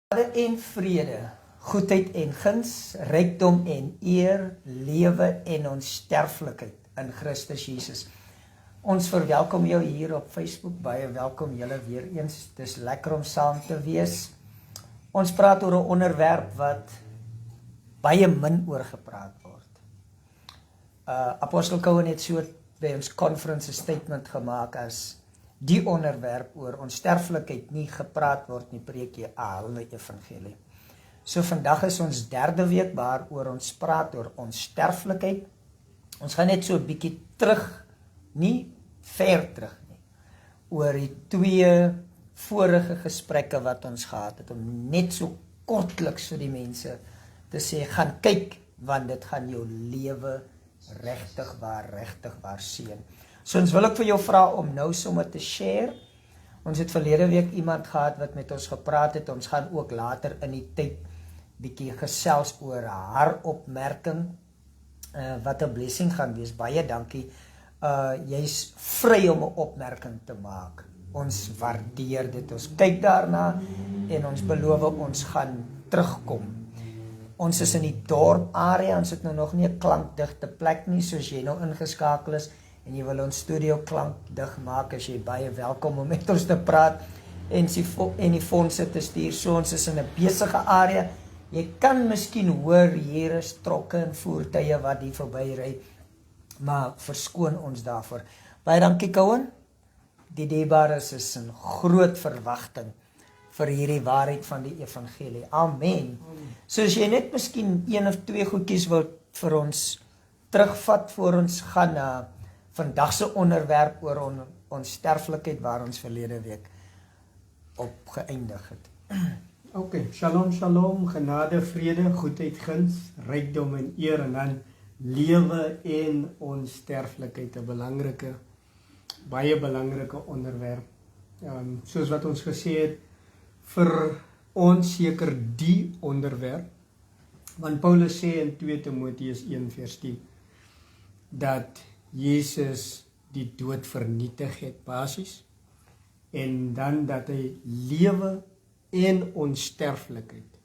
En vrede, goedheid en guns, rykdom en eer, lewe en onsterflikheid in Christus Jesus. Ons verwelkom jou hier op Facebook, baie welkom julle weer eens, dis lekker om saam te wees. Ons praat oor 'n onderwerp wat baie min oor gepraat word. Apostel Cowan het so by ons conference 'n statement gemaak as die onderwerp oor onsterflikheid nie gepraat word nie, preek jy halwe evangelie. So vandag is ons derde week waaroor ons praat oor onsterflikheid. Ons gaan net so 'n bietjie terug, nie ver terug nie, oor die twee vorige gesprekke wat ons gehad het, om net so kortliks vir die mense te sê, gaan kyk, want dit gaan jou lewe regtig waar seën. So ons wil ek vir jou vra om nou sommer te share. Ons het verlede week iemand gehad wat met ons gepraat het, ons gaan ook later in die tyd bietjie gesels oor haar opmerking, wat 'n blessing gaan wees. Baie dankie. Jy's vry om 'n opmerking te maak. Ons waardeer dit, ons kyk daarna en ons beloof ons gaan terugkom. Ons is in die dorp area, ons het nou nog nie 'n klankdigte plek nie, soos jy nou ingeskakel is en jy wil ons studio klankdig maak, as jy baie welkom om met ons te praat en die fondse te stuur. So ons is in 'n besige area. Jy kan miskien hoor hier is trokke en voertuie wat hier verby ry, maar verskoon ons daarvoor. Baie dankie Cowan. Die diebares is in groot verwagting vir hierdie waarheid van die evangelie. Amen. So as jy net miskien een of twee goedjies wil vir ons terugvat voor ons gaan na vandag se onderwerp oor onsterflikheid waar ons verlede week op geëindig het. Okay, shalom, shalom, genade, vrede, goedheid, guns, rykdom en eer en dan lewe en onsterflikheid, 'n baie belangrike onderwerp. Soos wat ons gesê het, vir ons seker die onderwerp, want Paulus sê in 2 Timoteus 1:10 dat Jesus die dood vernietig het basies, en dan dat hy lewe en onsterflikheid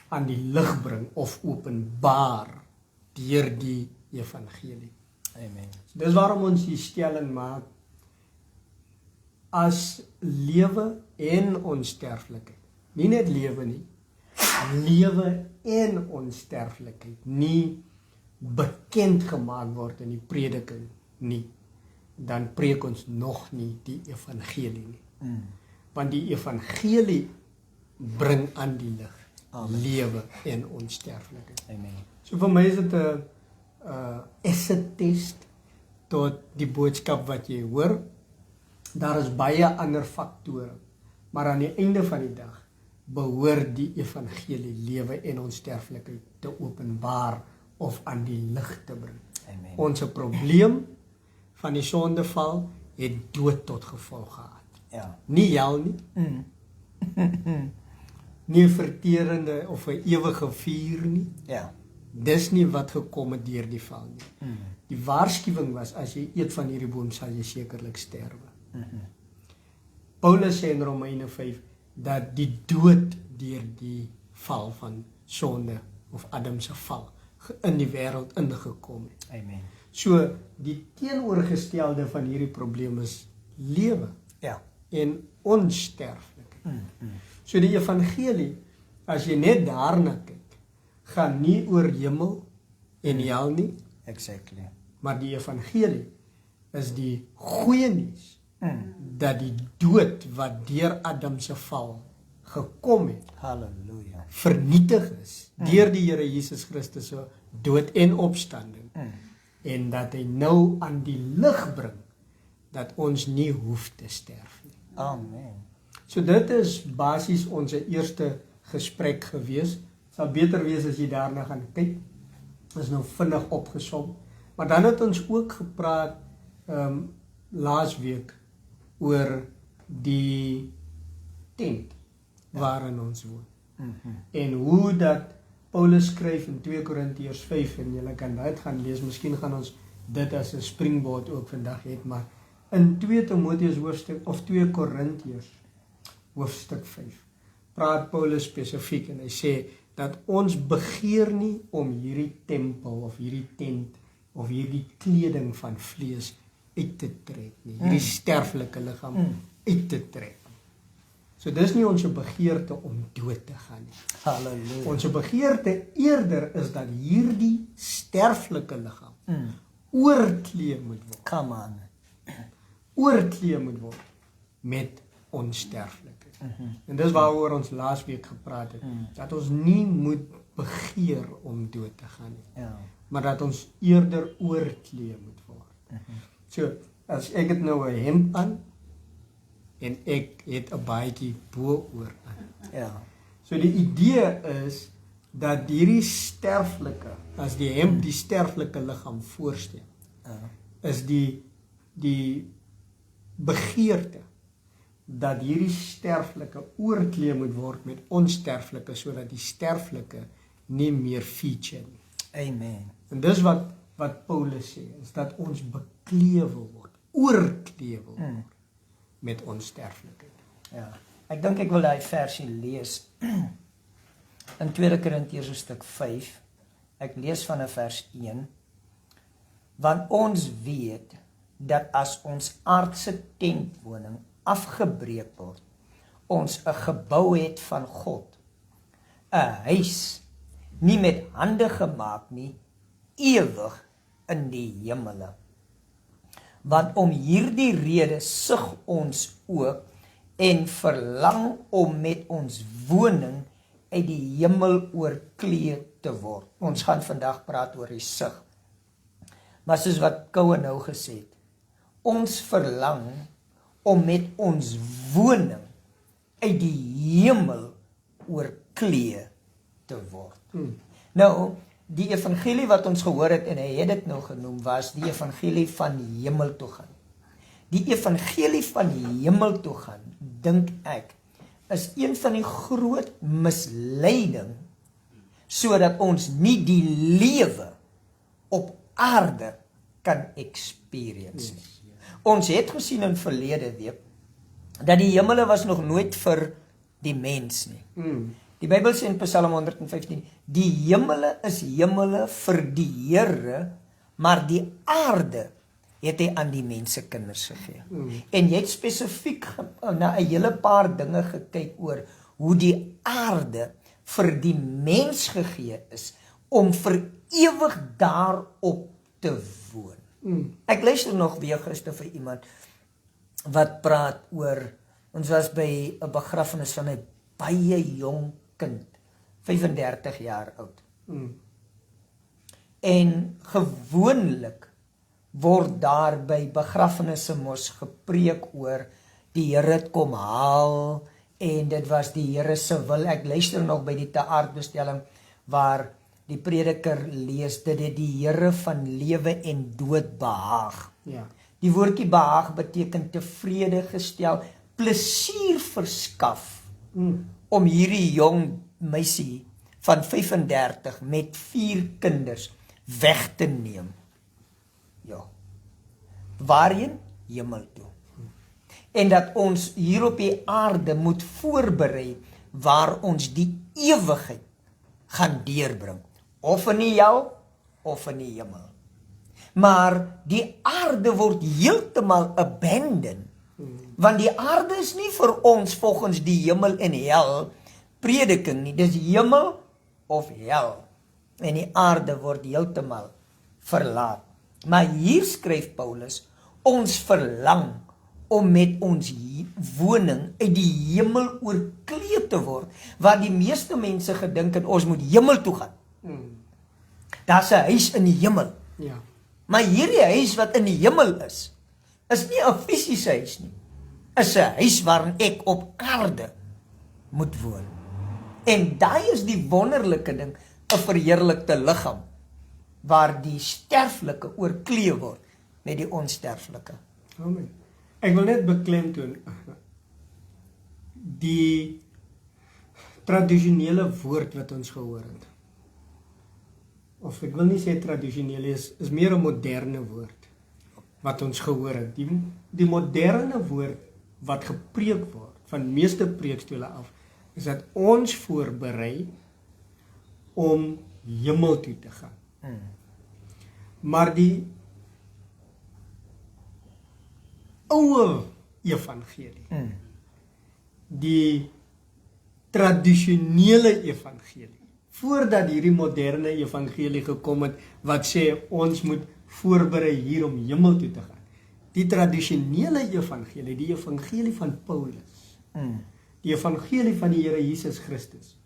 aan die lig bring of openbaar deur die evangelie. Amen. Dis waarom ons die stelling maak as lewe en onsterflikheid. Nie net lewe nie, lewe en onsterflikheid nie bekend gemaak word in die prediking nie, dan preek ons nog nie die evangelie nie. Want die evangelie bring aan die lig lewe en onsterflikheid. Amen. So vir my is dit 'n acid test tot die boodskap wat jy hoor. Daar is baie ander faktore, maar aan die einde van die dag behoort die evangelie lewe en onsterflikheid te openbaar of aan die lig te bring. Amen. Ons probleem van die sondeval het dood tot gevolg gehad. Ja. Nie hel nie. Nie 'n verterende of 'n ewige vuur nie. Ja. Dis nie wat gekom het deur die val nie. Die waarskuwing was, as jy eet van hierdie boom sal jy sekerlik sterwe. Paulus sê in Romeine 5 dat die dood deur die val van sonde of Adam se val in die wêreld ingekom het. Amen. So die teenoorgestelde van hierdie probleem is lewe. Ja. En onsterflikheid. So die evangelie, as jy net daarna kyk, gaan nie oor hemel en hel nie, Exactly. maar die evangelie is die goeie nuus dat die dood wat deur Adam se val gekom het, Halleluja. vernietig is deur die Here Jesus Christus se dood en opstanding, en dat hy nou aan die lig bring dat ons nie hoef te sterf nie. Amen. So dit is basies ons eerste gesprek gewees. Sal beter wees as jy daarna gaan kyk. Is nou vinnig opgesom. Maar dan het ons ook gepraat laasweek oor die tent waarin ons woon. En hoe dat Paulus skryf in 2 Korintiërs 5, en julle kan dit gaan lees, miskien gaan ons dit as 'n springboard ook vandag het, maar in 2 Timoteus hoofstuk of 2 Korintiërs hoofstuk 5 praat Paulus spesifiek en hy sê dat ons begeer nie om hierdie tempel of hierdie tent of hierdie kleding van vlees uit te trek nie, hierdie sterflike liggaam uit te trek. So dis nie ons begeerte om dood te gaan nie. Halleluja. Ons begeerte eerder is dat hierdie sterflike liggaam oorklee moet word. Come on. Oorklee moet word met onsterflikheid. En dis waaroor ons laasweek gepraat het, dat ons nie moet begeer om dood te gaan nie, Ja. maar dat ons eerder oorklee moet word. So, as ek het nou 'n hemp aan en ek het 'n baadjie bo-oor aan. Ja. So die idee is dat hierdie sterflike, as die hemp die sterflike liggaam voorstel, is die begeerte dat hierdie sterflike oorklee moet word met onsterflike, sodat die sterflike nie meer feature nie. Amen. En dis wat Paulus sê, is dat ons beklee wil word, oorklee wil word met onsterflikheid. Ja. Ek dink ek wil daai versie lees in 2 Korintiërs hoofstuk 5. Ek lees vanaf vers 1. Want ons weet dat as ons aardse tentwoning afgebreek word, ons 'n gebou het van God, 'n huis nie met hande gemaak nie, ewig in die hemele. Want om hierdie rede sug ons ook en verlang om met ons woning uit die hemel oorklee te word. Ons gaan vandag praat oor die sug. Maar soos wat Koue nou gesê het, ons verlang om met ons woning uit die hemel oorklee te word. Nou, die evangelie wat ons gehoor het, en hy het dit nou genoem, was die evangelie van die hemel toe gaan. Die evangelie van die hemel toe gaan, dink ek, is een van die groot misleiding, sodat ons nie die lewe op aarde kan experience nie. Ons het gesien in verlede week, dat die hemele was nog nooit vir die mens nie. Die Bybel sê in Psalm 115, die hemele is hemele vir die Here, maar die aarde het hy aan die mensekinders gegee. En jy het spesifiek na 'n hele paar dinge gekyk oor hoe die aarde vir die mens gegee is, om vir ewig daarop te woon. Ek luister nog weer gister vir iemand wat praat oor, ons was by 'n begrafenis van 'n baie jong kind, 35 jaar oud. En gewoonlik word daar by begrafenisse mos gepreek oor die Here het kom haal en dit was die Here se wil. Ek luister nog by die teaardbestelling waar die prediker lees dit het die Here van lewe en dood behaag. Ja. Die woordjie behaag beteken tevrede gestel, plesier verskaf om hierdie jong meisie van 35 met 4 kinders weg te neem. Ja. Waarheen? Hemel toe. En dat ons hier op die aarde moet voorberei waar ons die ewigheid gaan deurbring. Of in die hel, of in die hemel. Maar die aarde word heeltemal abandoned. Want die aarde is nie vir ons volgens die hemel en hel prediking nie. Dis hemel of hel. En die aarde word heeltemal verlaat. Maar hier skryf Paulus, ons verlang om met ons woning uit die hemel oorklee te word, waar die meeste mense gedink het ons moet hemel toe gaan. Daar's 'n huis in die hemel. Ja. Maar hierdie huis wat in die hemel is nie 'n fisiese huis nie. Is 'n huis waarin ek op aarde moet woon. En daai is die wonderlike ding, 'n verheerlikte liggaam, waar die sterflike oorklee word met die onsterflike. Amen. Ek wil net beklemtoon, die tradisionele woord wat ons gehoor het, of ek wil nie sê tradisionele, is meer 'n moderne woord, wat ons gehoor het. Die moderne woord wat gepreek word, van meeste preekstole af, is dat ons voorberei om hemel toe te gaan. Maar die oude evangelie, die tradisionele evangelie, voordat hierdie moderne evangelie gekom het, wat sê ons moet voorberei hier om hemel toe te gaan. Die tradisionele evangelie, die evangelie van Paulus, die evangelie van die Here Jesus Christus,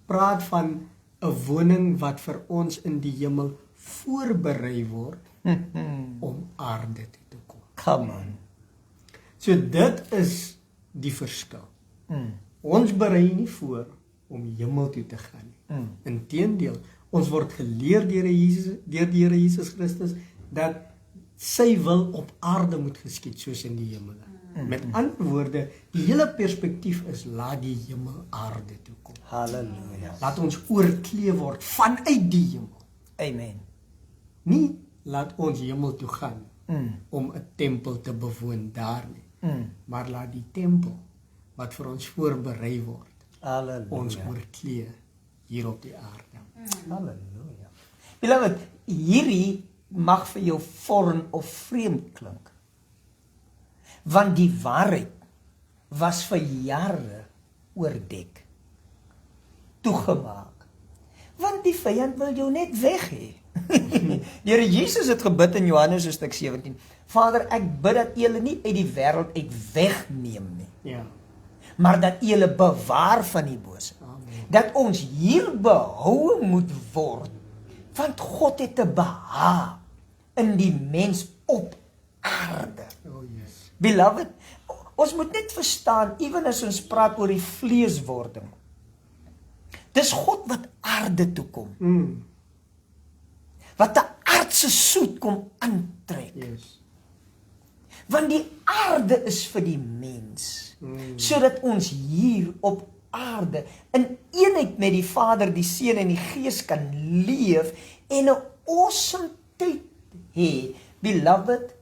praat van 'n woning wat vir ons in die hemel voorberei word om aarde toe te kom. Come on. So dit is die verskil. Ons berei nie voor om hemel toe te gaan nie. Inteendeel, ons word geleer deur die Here Jesus Christus dat sy wil op aarde moet geskied soos in die hemel. Met ander woorde, die hele perspektief is laat die hemel aarde toe kom. Halleluja. Laat ons oorklee word vanuit die hemel. Amen. Nie laat ons hemel toe gaan om 'n tempel te bewoon daar nie. Maar laat die tempel wat vir ons voorberei word, Halleluja. ons oorklee hier op die aarde. Halleluja. Beloved, hierdie mag vir jou foreign of vreemd klink. Want die waarheid was vir jare oordek, toegemaak. Want die vyand wil jou net weg hê. Die Here Jesus het gebid in Johannes hoofstuk 17. Vader, ek bid dat U hulle nie uit die wêreld uit wegneem nie, Ja. maar dat U hulle bewaar van die bose. Amen. Dat ons hier behoue moet word, want God het 'n behaag in die mens op aarde. Oh yes. Beloved, ons moet net verstaan, ewen as ons praat oor die vleeswording, dis God wat aarde toe kom, wat 'n aardse soet kom aantrek. Yes. Want die aarde is vir die mens, sodat ons hier op aarde in eenheid met die Vader, die Seun en die Gees kan leef en 'n awesome tyd hê. Beloved,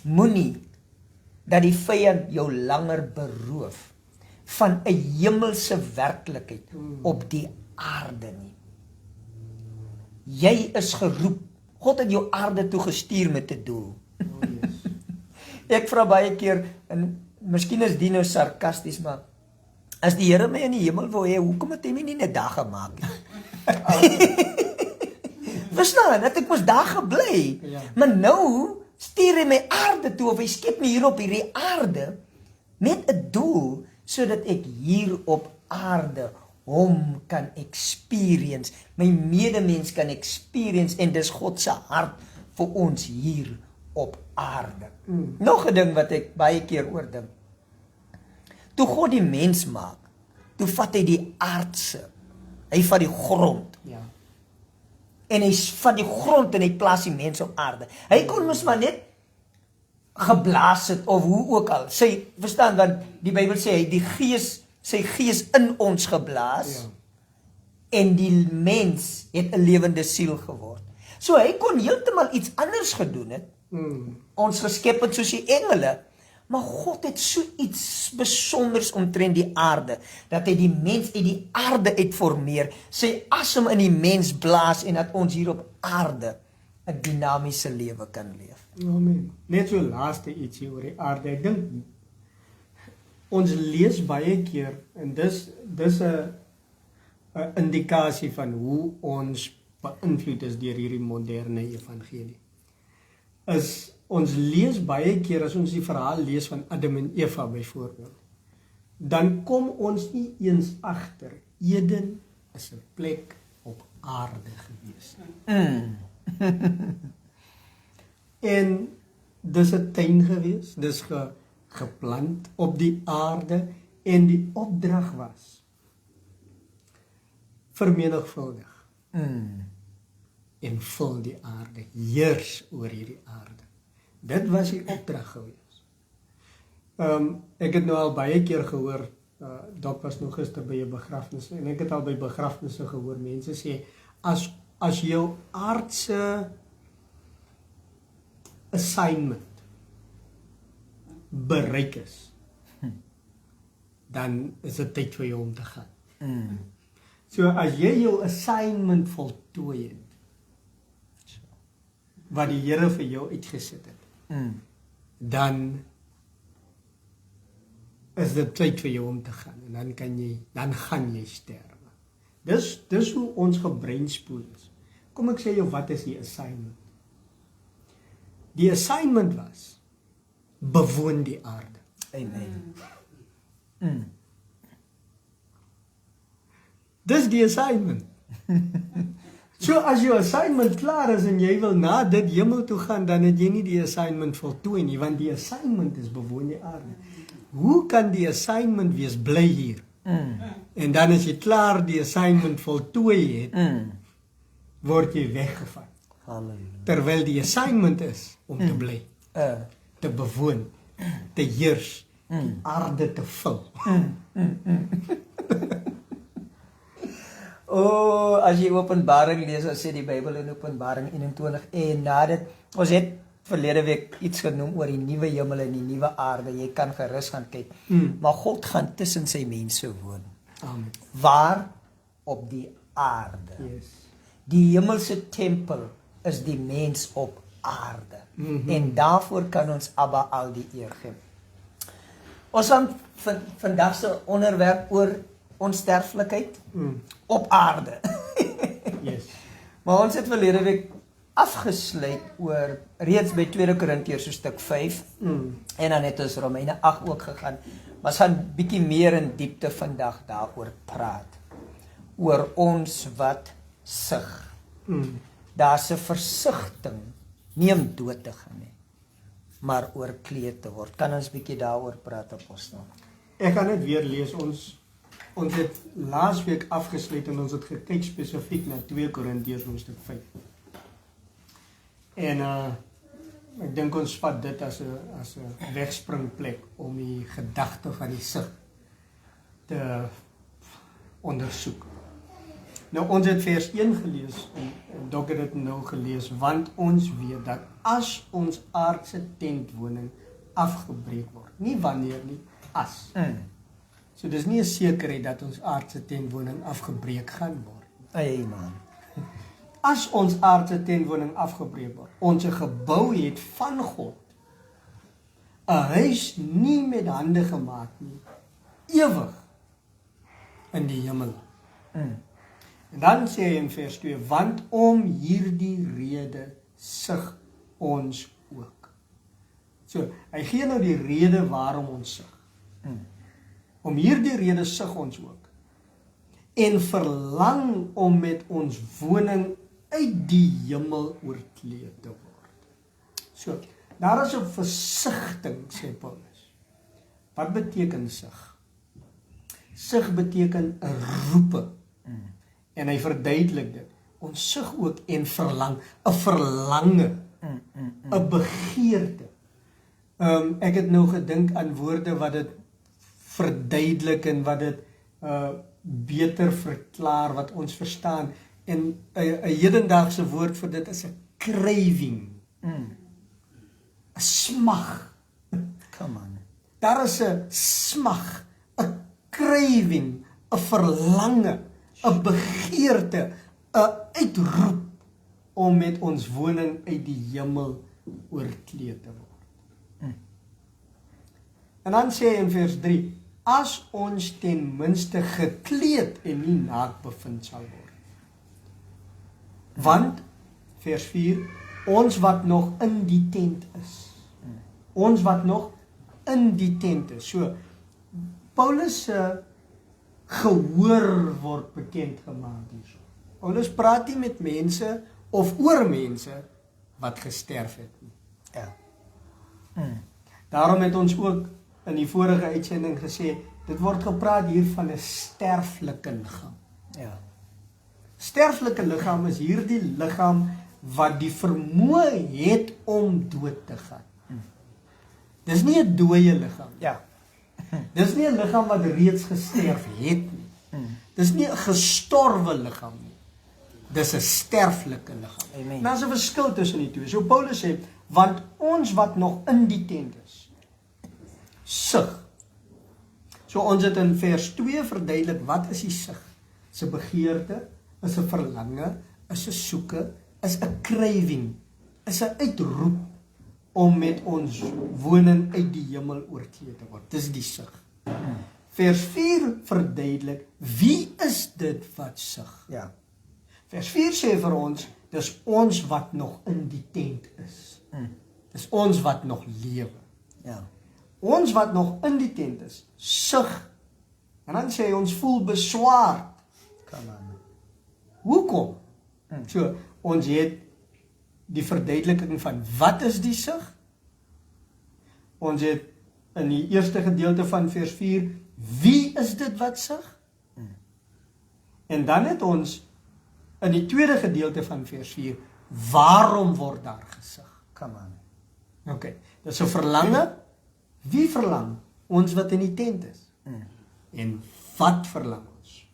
moenie dat die vyand jou langer beroof van 'n hemelse werklikheid op die aarde nie. Jy is geroep. God het jou aarde toe gestuur met 'n doel. Oh yes. Ek vra baie keer, en miskien is dit nou sarkasties, maar as die Here my in die hemel wou hê, hoekom het hy my nie net daar gemaak nie? Verstaan, dat ek mos daar gebly. Ja. Maar nou stuur hy my aarde toe, of hy skep my hier op hierdie aarde met 'n doel, sodat ek hier op aarde hom kan experience, my medemens kan experience, en dis God se hart vir ons hier op aarde. Nog 'n ding wat ek baie keer oordink. Toe God die mens maak, toe vat hy die aardse, hy vat die grond, Ja. en hy vat die grond en hy plaas die mens op aarde. Hy kon mos maar net geblaas het, of hoe ook al. Sy, verstaan, want die Bybel sê, hy die gees, sy gees in ons geblaas, en die mens het 'n lewende siel geword. So hy kon heeltemal iets anders gedoen het, ons geskep het soos die engele, maar God het so iets besonders omtrent die aarde, dat hy die mens uit die aarde uitformeer, sy asem in die mens blaas, en dat ons hier op aarde 'n dinamiese lewe kan leef. Amen. Net so laaste ietsie oor die aarde. Ek dink ons lees baie keer, en dis 'n indikasie van hoe ons beïnvloed is deur hierdie moderne evangelie. Is ons lees baie keer, as ons die verhaal lees van Adam en Eva byvoorbeeld, dan kom ons nie eens agter Eden is 'n plek op aarde gewees. En dis 'n tuin gewees, dis geplant op die aarde, en die opdrag was vermenigvuldig en vul die aarde, heers oor hierdie aarde. Dit was die opdrag gewees. Ek het nou al baie keer gehoor, Dok was nog gister by 'n begrafnis, en ek het al by begrafnisse gehoor, mense sê, as jou aardse assignment bereik is, dan is dit tyd vir jou om te gaan. So as jy jou assignment voltooi het, wat die Here vir jou uitgesit het, dan is dit tyd vir jou om te gaan, en dan gaan jy sterwe. Dis hoe ons gebreinspoel is. Kom ek sê jou, wat is die assignment? Die assignment was, bewoon die aarde. Amen. Dis die assignment. So as jou assignment klaar is en jy wil na dit hemel toe gaan, dan het jy nie die assignment voltooi nie, want die assignment is bewoon die aarde. Hoe kan die assignment wees bly hier? En dan as jy klaar die assignment voltooi het, word jy weggevat. Halleluja. Terwyl die assignment is om te bly, te bewoon, te heers, die aarde te vul. As jy Openbaring lees, dan sê die Bybel in Openbaring 21, en na dit, ons het verlede week iets genoem oor die nuwe hemel en die nuwe aarde, jy kan gerus gaan kyk, maar God gaan tussen sy mense woon. Amen. Waar? Op die aarde. Yes. Die hemelse tempel is die mens op aarde. En daarvoor kan ons Abba al die eer gee. Ons gaan vandag se onderwerp oor onsterflikheid op aarde. Yes. Maar ons het verlede week afgesluit oor reeds by 2 Korintiërs hoofstuk 5 en dan het ons Romeine 8 ook gegaan. Maar ons gaan bietjie meer in diepte vandag daaroor praat. Oor ons wat sug. Daar's 'n versigtiging, nie om dood te gaan nie, maar oorkleed te word. Kan ons bietjie daaroor praat, apostel? Ek gaan dit weer lees. Ons het laasweek afgesluit en ons het gekyk spesifiek na 2 Korintiërs hoofstuk 5. En ek dink ons vat dit as 'n wegspringplek om die gedagte van die sug te ondersoek. Nou ons het vers 1 gelees en Dok het dit nou gelees, want ons weet dat as ons aardse tentwoning afgebreek word, nie wanneer nie, as. So dis nie 'n sekerheid dat ons aardse tentwoning afgebreek gaan word. Amen. As ons aardse tentwoning afgebreek word, ons 'n gebou het van God, 'n huis nie met hande gemaak nie, ewig in die hemel. En dan sê hy in vers 2, want om hierdie rede sug ons ook. So, hy gee nou die rede waarom ons sug. Om hierdie rede sug ons ook. En verlang om met ons woning uit die hemel oorkleed te word. So, daar is 'n versigtiging, sê Paulus. Wat beteken sug? Sug beteken 'n roepe. En hy verduidelik dit. Ons sug ook en verlang, 'n verlange, 'n begeerte. Ek het nou gedink aan woorde wat dit verduidelik en wat dit beter verklaar wat ons verstaan. En 'n hedendaagse woord vir dit is 'n craving. 'n smag. Come on. Daar is 'n smag, 'n craving, 'n verlange, 'n begeerte, 'n uitroep om met ons woning uit die hemel oorkleed te word. En dan sê hy in vers 3, as ons ten minste gekleed en nie naak bevind sal word. Want, vers 4, ons wat nog in die tent is. Ons wat nog in die tent is. So, Paulus gehoor word bekend gemaak hierso. Paulus praat nie met mense of oor mense wat gesterf het nie. Ja. Daarom het ons ook in die vorige uitsending gesê, dit word gepraat hier van 'n sterflike liggaam. Ja. Sterflike liggaam is hierdie liggaam wat die vermoë het om dood te gaan. Dis nie 'n dooie liggaam. Ja. Dis nie 'n liggaam wat reeds gesterf het nie. Dis nie 'n gestorwe liggaam nie. Dis 'n sterflike liggaam. Amen. Daar's 'n verskil tussen die twee. So Paulus sê, want ons wat nog in die tent is, sug. So ons het in vers 2 verduidelik wat is die sig? Is 'n begeerte, is 'n verlange, is 'n soeke, is 'n craving, is 'n uitroep om met ons woning uit die hemel oorkleed te word. Dis die sig. Vers 4 verduidelik, wie is dit wat sig? Ja. Vers 4 sê vir ons, dis ons wat nog in die tent is. Dis ons wat nog lewe. Ja. Ons wat nog in die tent is, sug. En dan sê hy, ons voel beswaard. Come on. Hoekom? So, ons het die verduideliking van wat is die sug? Ons het in die eerste gedeelte van vers 4, wie is dit wat sug? En dan het ons in die tweede gedeelte van vers 4, waarom word daar gesug? Come on. Ok, dis 'n verlange. Wie verlang? Ons wat in die tent is. En wat verlang ons?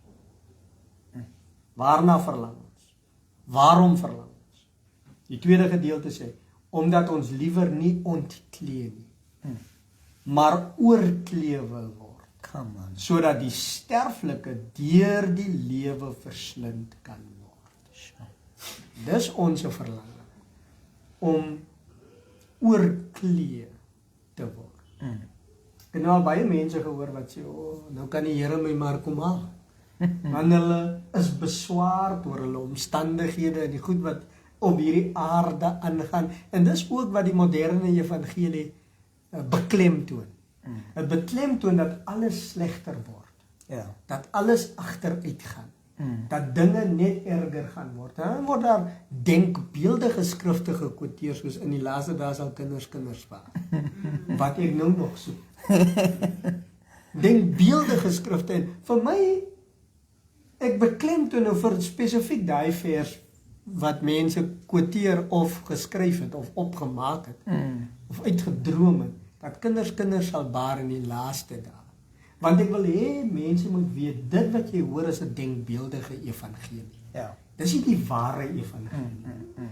Waarna verlang ons? Waarom verlang ons? Die tweede gedeelte sê, omdat ons liewer nie ontklee nie, maar oorklee wil word. Come on. Sodat die sterflike deur die lewe verslind kan word. Dis ons verlange, om oorklee te word. Ek het nou al baie mense gehoor wat sê, nou kan die Here my maar kom haal. Want hulle is beswaard oor hulle omstandighede en die goed wat op hierdie aarde aangaan. En dis ook wat die moderne evangelie beklemtoon. Het beklemtoon dat alles slegter word. Ja. Dat alles agteruit gaan. Dat dinge net erger gaan word. En dan word daar denkbeeldige skrifte gekwoteer, soos in die laaste dae sal kinders vaar. Wat ek nou nog soek. Denkbeeldige skrifte. En vir my, ek beklemtoon nou vir spesifiek daai vers wat mense kwoteer of geskryf het of opgemaak het of uitgedroom het, dat kinders sal baar in die laaste dae. Want ek wil hê mense moet weet, dit wat jy hoor is 'n denkbeeldige evangelie. Ja. Dis nie die ware evangelie.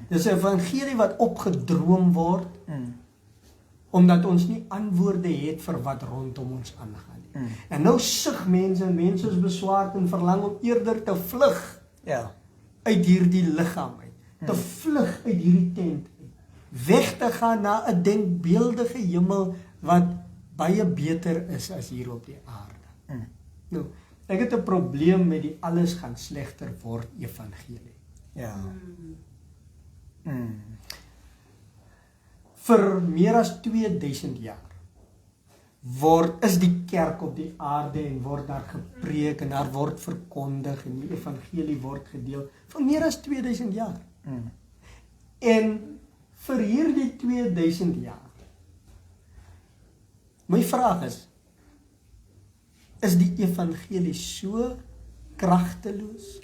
Dis 'n evangelie wat opgedroom word, omdat ons nie antwoorde het vir wat rondom ons aangaan nie. En nou sug mense is beswaard en verlang om eerder te vlug uit hierdie liggaam uit, te vlug uit hierdie tent uit, weg te gaan na 'n denkbeeldige hemel wat baie beter is as hier op die aarde. Nou, ek het 'n probleem met die alles gaan slegter word evangelie. Ja. Vir meer as 2000 jaar is die kerk op die aarde en word daar gepreek en daar word verkondig en die evangelie word gedeel vir meer as 2000 jaar. En vir hierdie 2000 jaar, my vraag is die evangelie so kragteloos,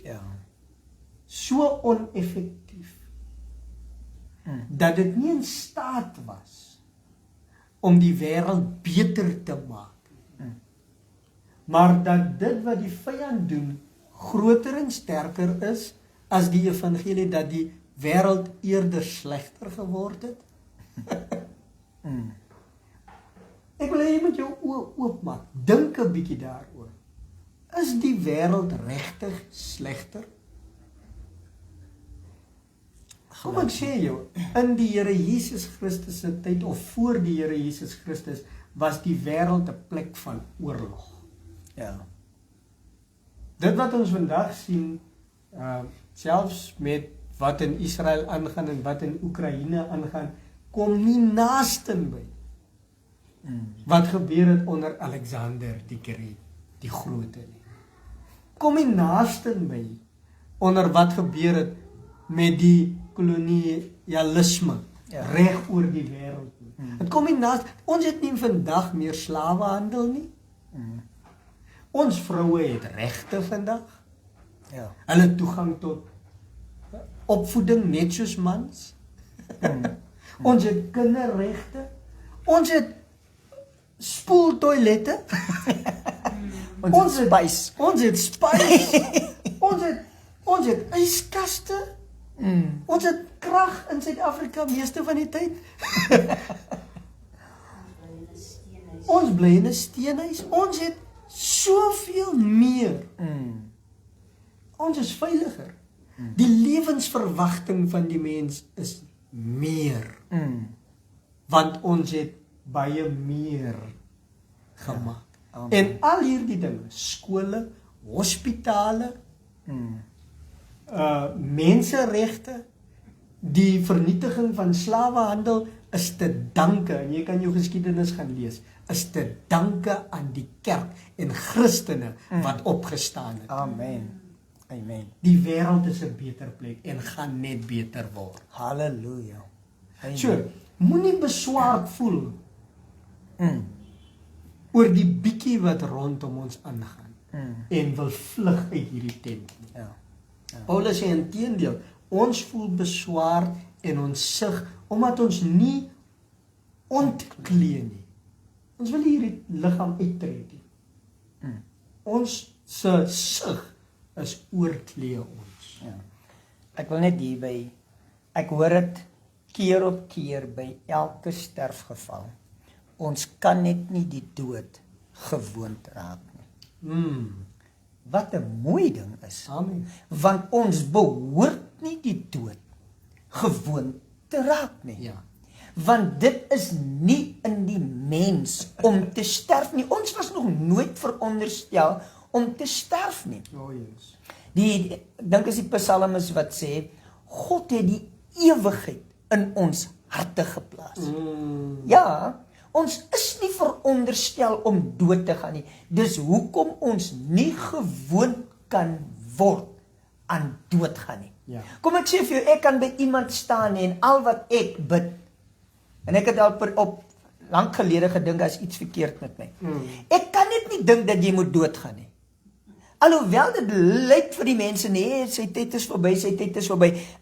so oneffektief, dat dit nie in staat was om die wêreld beter te maak, maar dat dit wat die vyand doen groter en sterker is as die evangelie, dat die wêreld eerder slegter geword het? Ek wil hê jy moet jou oë oopmaak. Dink 'n bietjie daaroor. Is die wêreld regtig slegter? Kom ek sê jou, in die Here Jesus Christus se tyd of voor die Here Jesus Christus was die wêreld 'n plek van oorlog. Ja. Dit wat ons vandag sien, selfs met wat in Israel aangaan en wat in Oekraïne aangaan, kom nie naastenby wat gebeur het onder Alexander die Grote nie. Kom nie naastenby onder wat gebeur het met die kolonialisme reg oor die wêreld nie. Dit kom nie naast, ons het nie vandag meer slawehandel nie. Ons vroue het regte vandag. Hulle het toegang tot opvoeding net soos mans. Ons het kinderregte. Ons het spoeltoilette. Ons het spys. Ons het yskaste. Ons het krag in Suid-Afrika meeste van die tyd. Ons bly in 'n steenhuis. Ons het soveel meer. Ons is veiliger. Die lewensverwagting van die mens is meer. Want ons het baie meer gemaak. En al hierdie dinge, skole, hospitale, menseregte, die vernietiging van slawehandel is te danke, en jy kan jou geskiedenis gaan lees, is te danke aan die kerk en Christene wat opgestaan het. Amen. Amen. Die wêreld is 'n beter plek en gaan net beter word. Halleluja. Amen. So, moenie beswaard voel oor die bietjie wat rondom ons aangaan en wil vlug uit hierdie tent nie. Ja. Paulus sê inteendeel, ons voel beswaard en ons sug omdat ons nie ontklee nie. Ons wil hierdie liggaam uittrek nie. Ons se sug is oorklee ons. Ja. Ek wil net hierby, ek hoor dit keer op keer by elke sterfgeval. Ons kan net nie die dood gewoond raak nie. Wat 'n mooi ding is. Amen. Want ons behoort nie die dood gewoon te raak nie. Ja. Want dit is nie in die mens om te sterf nie. Ons was nog nooit veronderstel om te sterf nie. Oh yes. Ek dink is die psalmis wat sê, God het die ewigheid in ons harte geplaas. Ja, ons is nie veronderstel om dood te gaan nie. Dis hoekom ons nie gewoon kan word aan doodgaan nie. Ja. Kom ek sê vir jou, ek kan by iemand staan en al wat ek bid, en ek het al op lank gelede gedink, daar is iets verkeerd met my. Ek kan net nie dink dat jy moet doodgaan nie. Alhoewel dit lyk vir die mense, nee, sy tyd is verby,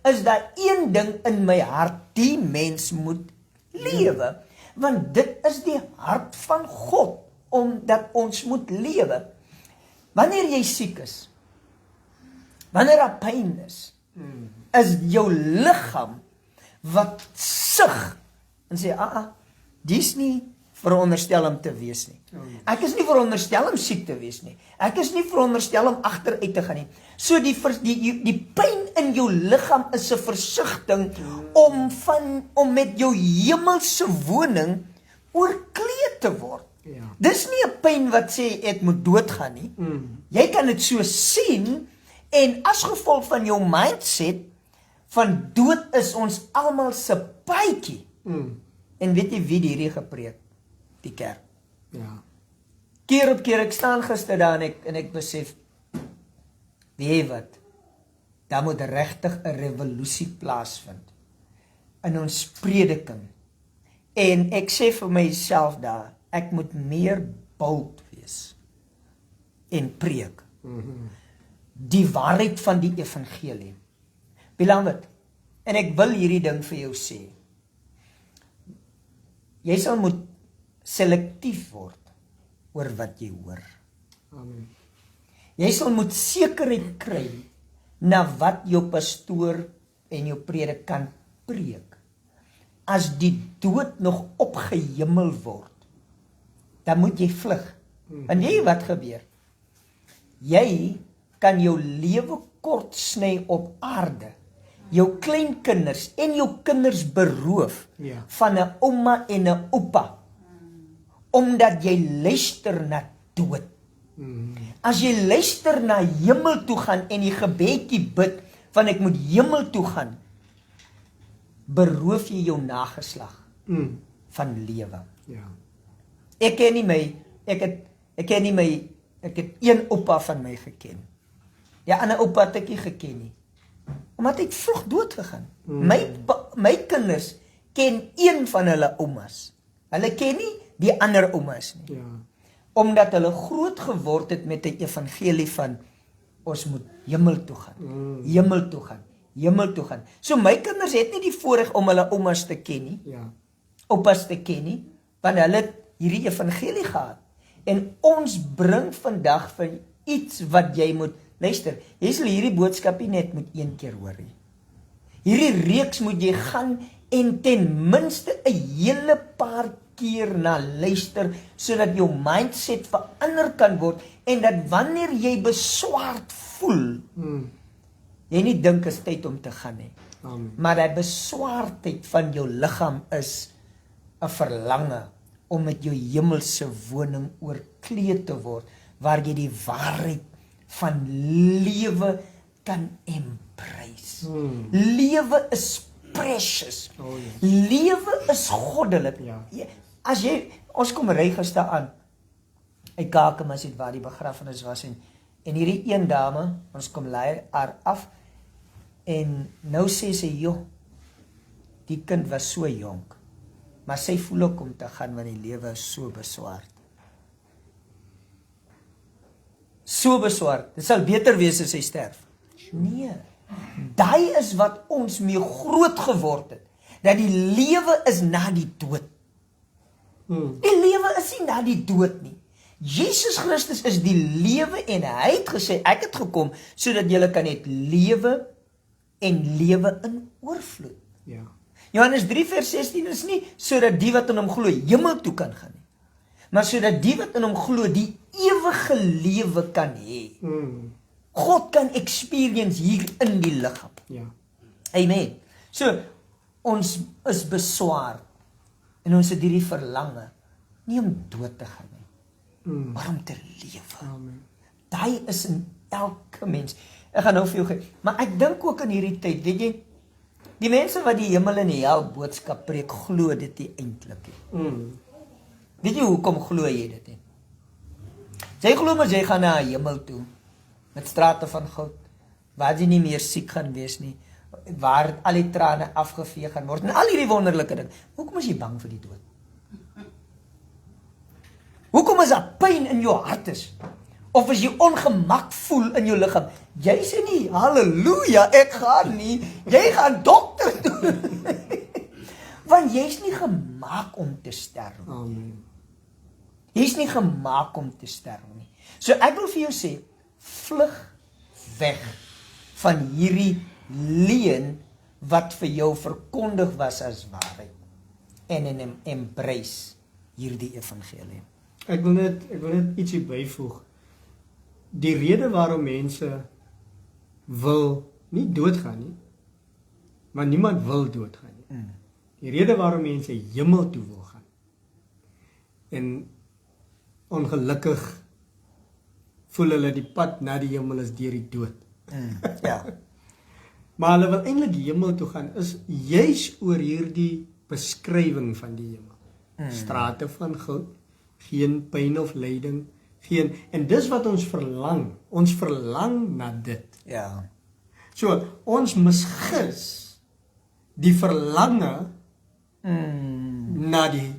is daar een ding in my hart, die mens moet lewe. Want dit is die hart van God, omdat ons moet lewe. Wanneer jy siek is, wanneer daar pyn is jou liggaam wat sug, en sê, dis nie veronderstel om te wees nie. Ek is nie veronderstel om siek te wees nie. Ek is nie veronderstel om agteruit te gaan nie. So die pyn in jou liggaam is 'n versigtiging om met jou hemelse woning oorkleed te word. Ja. Dis nie 'n pyn wat sê ek moet doodgaan nie. Jy kan dit so sien en as gevolg van jou mindset van dood is ons almal se paadjie. En weet jy wie hierdie gepreek? Die kerk. Ja. Keer op keer, ek staan gister daar en ek besef, weet jy wat, daar moet regtig 'n revolusie plaasvind in ons prediking. En ek sê vir myself daar, ek moet meer bold wees en preek. Die waarheid van die evangelie. Beloved, en ek wil hierdie ding vir jou sê. Jy sal moet selektief word oor wat jy hoor. Amen. Jy sal moet sekerheid kry na wat jou pastoor en jou predikant preek. As die dood nog opgehemel word, dan moet jy vlug. En jy wat gebeur? Jy kan jou lewe kort sny op aarde. Jou kleinkinders en jou kinders beroof van 'n ouma en 'n oupa. Omdat jy luister na dood. As jy luister na hemel toe gaan en die gebedjie bid van ek moet hemel toe gaan, beroof jy jou nageslag van lewe. Ja. Ek het een oupa van my geken. Ja, ander oupa het ek nie geken nie. Omdat hy vroeg dood gegaan. My kinders ken een van hulle oumas. Hulle ken nie die ander oumas nie. Ja. Omdat hulle groot geword het met die evangelie van ons moet hemel toe gaan. Hemel toe gaan. Hemel toe gaan. So my kinders het nie die voorreg om hulle oumas te ken nie. Ja. Oupas te ken nie, want hulle het hierdie evangelie gehad. En ons bring vandag vir iets wat jy moet luister, jy sal hierdie boodskap nie net moet een keer hoor nie. Hierdie reeks moet jy gaan en ten minste 'n hele paar keer na luister, sodat jou mindset verander kan word, en dat wanneer jy beswaard voel, jy nie dink is tyd om te gaan nie. Amen. Maar die beswaardheid van jou liggaam is 'n verlange om met jou hemelse woning oorkleed te word, waar jy die waarheid van lewe kan embrace. Lewe is precious. Oh, yes. Lewe is goddelik. Ja. As jy, ons kom ry gister aan, uit Kakamas het waar die begrafenis was, en hierdie een dame, ons kom lei haar af, en nou sê sy, joh, die kind was so jonk, maar sy voel ook om te gaan, want die lewe is so beswaard. So beswaard, dit sal beter wees as hy sterf. Nee, daai is wat ons mee groot geword het, dat die lewe is na die dood. Die lewe is nie na die dood nie. Jesus Christus is die lewe, en hy het gesê, ek het gekom, sodat julle kan het lewe, en lewe in oorvloed. Ja. Johannes 3 vers 16 is nie, sodat die wat in hom glo, hemel toe kan gaan nie, maar sodat die wat in hom glo, die ewige lewe kan hê. God kan experience hier in die liggaam. Ja. Amen. So, ons is beswaar, en ons het hierdie verlange, nie om dood te gaan nie, maar om te lewe. Amen. Daai is in elke mens. Ek gaan nou vir jou gee, maar ek dink ook in hierdie tyd, weet jy, die mense wat die hemel en die hel boodskap preek, glo dit nie eintlik nie. Weet jy hoekom glo jy dit nie? Jy glo maar jy gaan na 'n hemel toe, met strate van goud, waar jy nie meer siek gaan wees nie, waar al die trane afgevee gaan word, en al hierdie wonderlike ding. Hoekom is jy bang vir die dood? Hoekom is daar pyn in jou hart is? Of as jy ongemak voel in jou liggaam? Jy sê nie, halleluja, ek gaan nie, jy gaan dokter toe. Want jy's nie gemaak om te sterf. Amen. Jy's nie gemaak om te sterf nie. So ek wil vir jou sê, vlug weg van hierdie leuen wat vir jou verkondig was as waarheid, en embrace hierdie evangelie. Ek wil net ietsie byvoeg. Die rede waarom mense wil nie doodgaan nie, maar niemand wil doodgaan nie. Die rede waarom mense hemel toe wil gaan, en ongelukkig voel hulle die pad na die hemel is deur die dood. Ja. Maar hulle wil eintlik hemel toe gaan, is juis oor hierdie beskrywing van die hemel. Strate van goud, geen pyn of lyding, en dis wat ons verlang na dit. Ja. So, ons misgis die verlange na die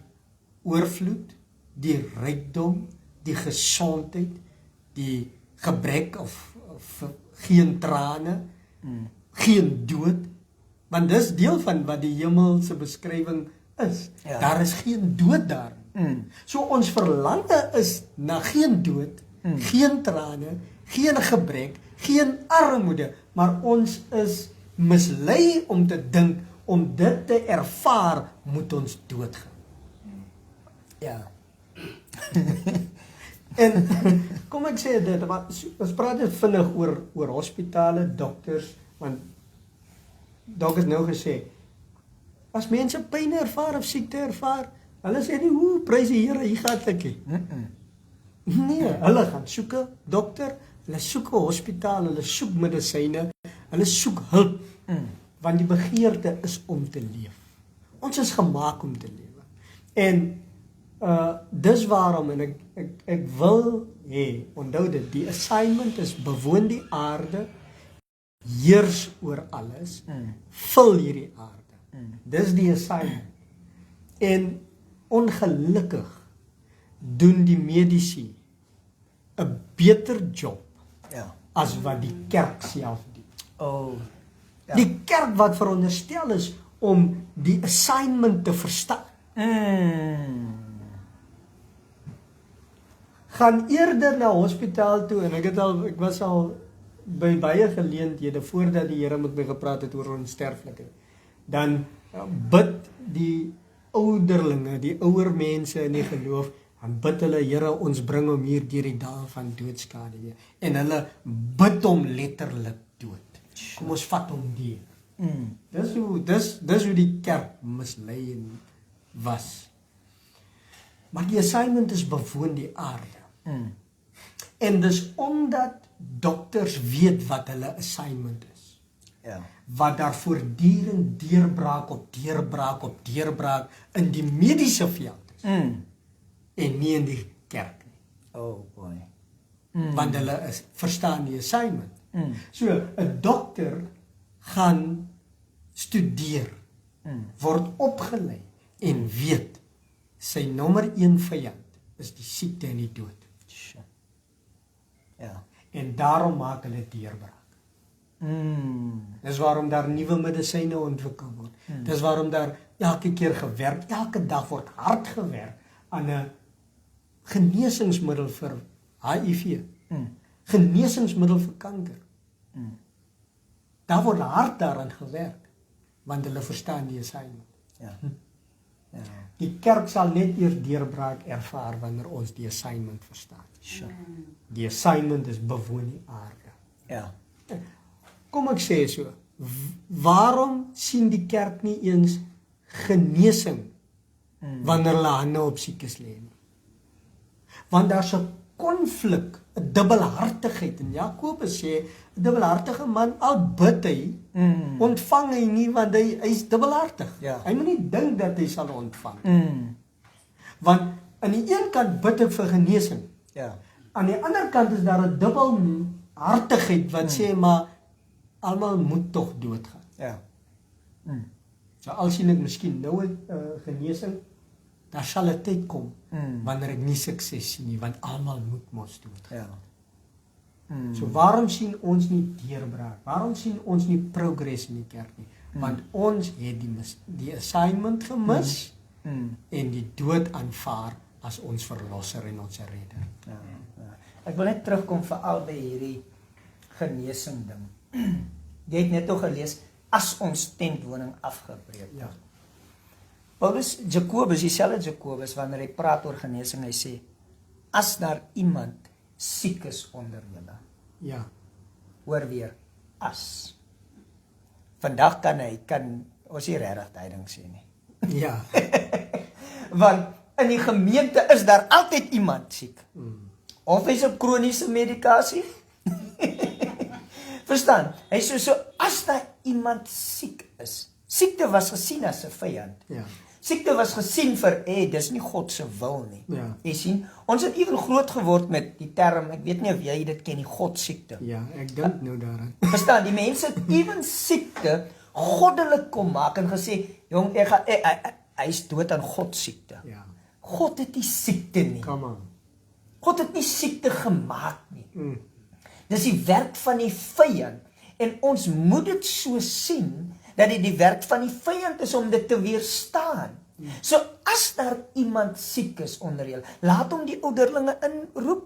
oorvloed, die rykdom, die gesondheid, die gebrek of geen trane, geen dood, want dis deel van wat die hemelse beskrywing is. Ja. Daar is geen dood daar. So ons verlange is na geen dood, geen trane, geen gebrek, geen armoede, maar ons is mislei om te dink, om dit te ervaar, moet ons doodgaan. Ja. En kom ek sê dit, maar ons praat net vinnig oor hospitale, dokters, want dokters nou gesê, as mense pyn ervaar of siekte ervaar, hulle sê nie, hoe, prys die Here, hier gaan ek nie. Nee, hulle gaan soek 'n dokter, hulle soek 'n hospitaal, hulle soek medisyne, hulle soek hulp, want die begeerte is om te leef. Ons is gemaak om te lewe. En dis waarom, en ek wil hê, onthou dit, die assignment is bewoon die aarde, heers oor alles, vul hierdie aarde. Dis die assignment. En ongelukkig doen die medici 'n beter job as wat die kerk self doen. Oh. Ja. Die kerk wat veronderstel is om die assignment te verstaan, gaan eerder na hospitaal toe, en ek was al by baie geleenthede voordat die Here met my gepraat het oor onsterflikheid. Dan bid die ouderlinge, die ouer mense in die geloof, en bid hulle, Here, ons bring hom hier deur die dae van doodskade, Here. En hulle bid hom letterlik dood. Kom ons vat hom deur. Dis hoe die kerk mislei was. Maar die assignment is bewoon die aarde. En dis omdat dokters weet wat hulle assignment is. Ja. Wat daar voortdurend deurbraak op deurbraak op deurbraak in die mediese veld is. En nie in die kerk nie. Oh boy. Want hulle verstaan die assignment. So, 'n dokter gaan studeer, word opgelei en weet, sy nommer 1 vyand is die siekte en die dood. Ja. En daarom maak hulle deurbraak. Dis waarom daar nuwe medisyne ontwikkel word. Dis waarom daar elke keer gewerk, elke dag word hard gewerk aan 'n genesingsmiddel vir HIV. Genesingsmiddel vir kanker. Daar word hard daaraan gewerk, want hulle verstaan die assignment. Ja. Ja. Die kerk sal net eers deurbraak ervaar wanneer ons die assignment verstaan. Sure. Die assignment is bewoon die aarde. Ja. Kom ek sê so, waarom sien die kerk nie eens genesing wanneer hulle hande op siekes lê nie? Want daar's 'n konflik, 'n dubbelhartigheid. En Jakobus sê, 'n dubbelhartige man, al bid hy, ontvang hy nie, want hy's dubbelhartig. Ja. Hy moet nie dink dat hy sal ontvang. Want aan die een kant bid ek vir genesing. Ja. Aan die ander kant is daar 'n dubbelhartigheid wat sê, maar almal moet tog doodgaan. Ja. So al sien ek miskien nou 'n genesing, daar sal 'n tyd kom wanneer ek nie sukses sien nie, want almal moet mos doodgaan. Ja. So waarom sien ons nie deurbraak? Waarom sien ons nie progress in die kerk nie? Want ons het die assignment gemis en die dood aanvaar as ons verlosser en ons redder. Ja. Ek wil net terugkom veral by hierdie genesing ding. Jy het net nog gelees, as ons tentwoning afgebreek. Ja. Jakobus, dieselfde Jakobus, wanneer hy praat oor genesing, hy sê, as daar iemand siek is onder julle, Ja. hoor weer, as. Vandag kan ons nie regtig tyding sê nie. Ja. Want in die gemeente is daar altyd iemand siek. Of hy's op kroniese medikasie. Verstaan? Hy sê so, as daar iemand siek is. Siekte was gesien as 'n vyand. Ja. Siekte was gesien vir, dis nie God se wil nie. Ja. Jy sien, ons het ewen groot geword met die term, ek weet nie of jy dit ken, die godsiekte. Ja, ek dink nou daaraan. Verstaan, die mense het ewen siekte goddelik kom maak en gesê, jong, hy's dood aan godsiekte. Ja. God het nie siekte nie. Come on. God het nie siekte gemaak nie. Dis die werk van die vyand. En ons moet dit so sien, dat dit die werk van die vyand is om dit te weerstaan. So as daar iemand siek is onder julle, laat hom die ouderlinge inroep,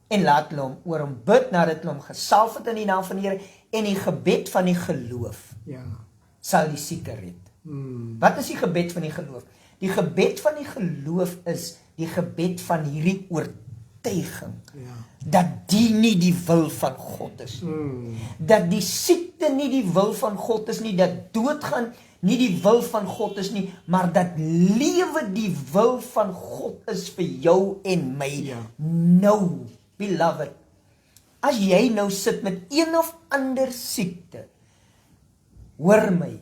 en laat hulle hom oor hom bid, nadat hulle hom gesalf het in die naam van die Here, en die gebed van die geloof Ja. sal die sieke red. Wat is die gebed van die geloof? Die gebed van die geloof is die gebed van hierdie oortuiging, dat die nie die wil van God is. Dat die siekte nie die wil van God is nie, dat doodgaan nie die wil van God is nie, maar dat lewe die wil van God is vir jou en my. Ja. Nou, beloved, as jy nou sit met een of ander siekte, hoor my,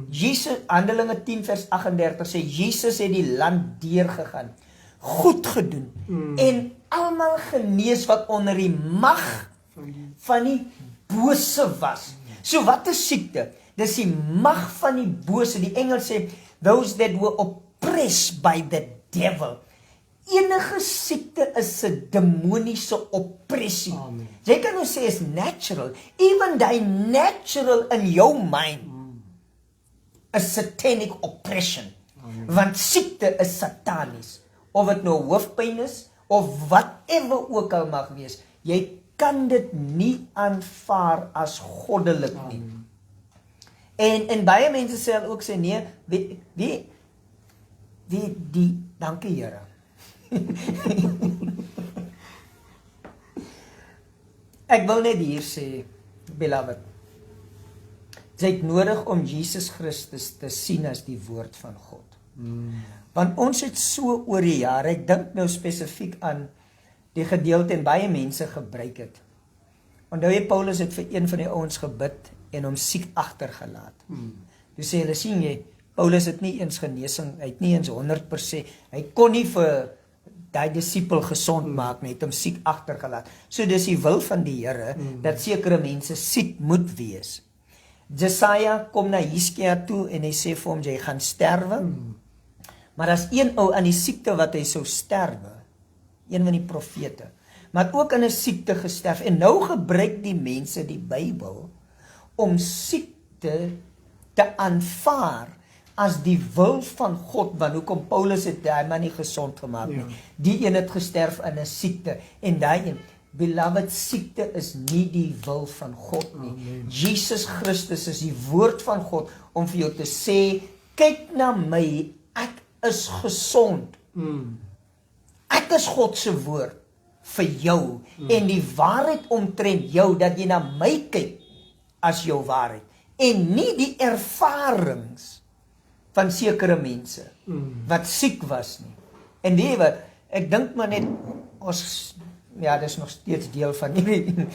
Jesus, Handelinge 10 vers 38 sê, Jesus het die land deurgegaan, goed gedoen, en almal genees wat onder die mag van die bose was. So wat is siekte? Dis die mag van die bose. Die Engel sê, those that were oppressed by the devil. Enige siekte is 'n demoniese oppressie. Amen. Jy kan nou sê is natural. Even die natural in jou mind is satanic oppression. Amen. Want siekte is satanies. Of dit nou hoofpyn is, of whatever ook al mag wees, jy kan dit nie aanvaar as goddelik nie. En baie mense sal ook sê nee, dankie Here. Ek wil net hier sê, beloved, jy het nodig om Jesus Christus te sien as die woord van God. Want ons het so oor die jare, ek dink nou spesifiek aan die gedeelte en baie mense gebruik het. Onthou jy, Paulus het vir een van die ouens gebid en hom siek agtergelaat. Toe sê hulle, sien jy, Paulus het nie eens genesing, hy het nie eens 100%, hy kon nie vir die disipel gesond maak, net hom siek agtergelaat. So dis die wil van die Here, dat sekere mense siek moet wees. Jesaja kom na Hiskia toe en hy sê vir hom, jy gaan sterwe, maar as een ou aan die siekte wat hy sou sterwe, een van die profete, maar ook in 'n siekte gesterf, en nou gebruik die mense die Bybel, om siekte te aanvaar, as die wil van God, want hoekom Paulus het daai man nie gesond gemaak nie, die een het gesterf in 'n siekte, en daai een, beloved, siekte is nie die wil van God nie. Amen. Jesus Christus is die woord van God, om vir jou te sê, kyk na my, ek is gesond. Ek is God se woord vir jou, en die waarheid omtrent jou, dat jy na my kyk, as jou waarheid, en nie die ervarings van sekere mense, wat siek was nie. En die wat, ek dink maar net, ons, ja, dis nog steeds deel van hierdie,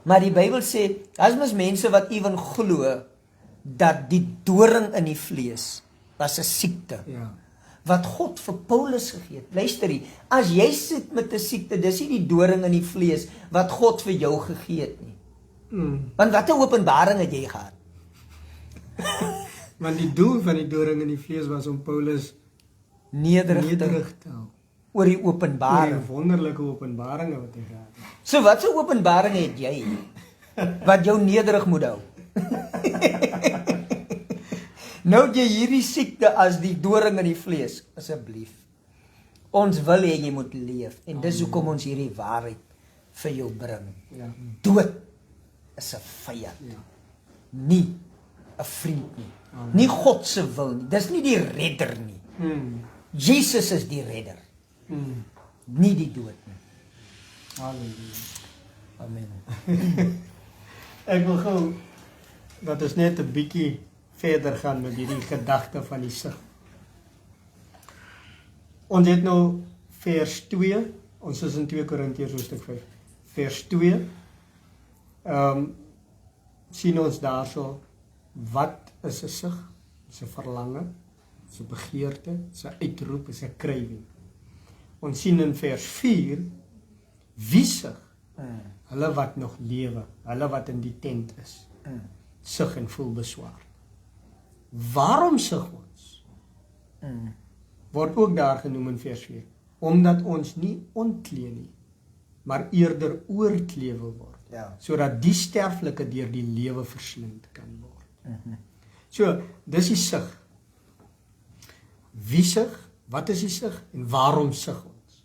maar die Bybel sê, as mens mense wat ewen glo, dat die doring in die vlees, was 'n siekte, wat God vir Paulus gegee het. Luister hier, as jy sit met 'n siekte, dis nie die doring in die vlees, wat God vir jou gegee het nie. Want wat 'n openbaring het jy gehad? Want die doel van die doring in die vlees was om Paulus nederig te hou. Oor die openbaring. Oor die wonderlike openbaringe wat hy gehad het. So wat 'n openbaring het jy, wat jou nederig moet hou? Nou jy hierdie siekte as die doring in die vlees, asseblief. Ons wil hê jy moet leef, en dis hoekom ons hierdie waarheid vir jou bring. Dood is 'n vyand, nie 'n vriend nie. Nie God se wil nie, dis nie die redder nie. Jesus is die redder, nie die dood nie. Halleluja. Amen. Ek wil gou, dat ons net 'n bietjie verder gaan met hierdie gedagte van die sig. Ons het nou vers 2, ons is in 2 Korintiërs hoofstuk 5, vers 2, sien ons daarso, wat is 'n sig? Is 'n verlange, is 'n begeerte, is 'n uitroep, is 'n krywing. Ons sien in vers 4, wie sig? Hulle wat nog lewe, hulle wat in die tent is, sig en voel beswaar. Waarom sig ons? Word ook daar genoem in vers 4, omdat ons nie ontklee nie, maar eerder oorklee wil word, sodat die sterflike deur die lewe verslind kan word. So, dis die sig. Wie sig? Wat is die sig? En waarom sig ons?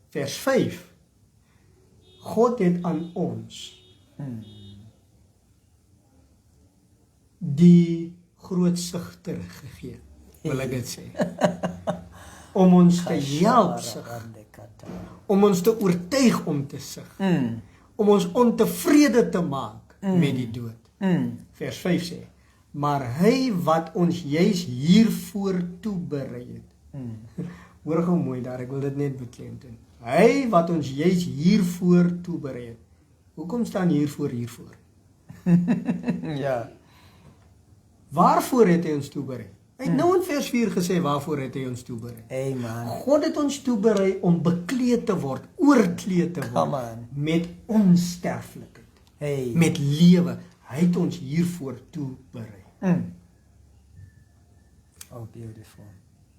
Vers 5, God het aan ons die groot sigter gegee, wil ek dit sê. Om ons te help sig, om ons te oortuig om te sig, om ons ontevrede te maak met die dood. Vers 5 sê, maar hy wat ons juis hiervoor toeberei het. Hoor gou mooi daar, ek wil dit net beklemtoon. Hy wat ons juis hiervoor toeberei het. Hoekom staan hiervoor? Ja. Waarvoor het hy ons toeberei? Hy het nou in vers 4 gesê, waarvoor het hy ons toeberei? Amen. God het ons toeberei om bekleed te word, oorkleed te word, met onsterflikheid, met lewe. Hy het ons hiervoor toeberei. Oh, beautiful.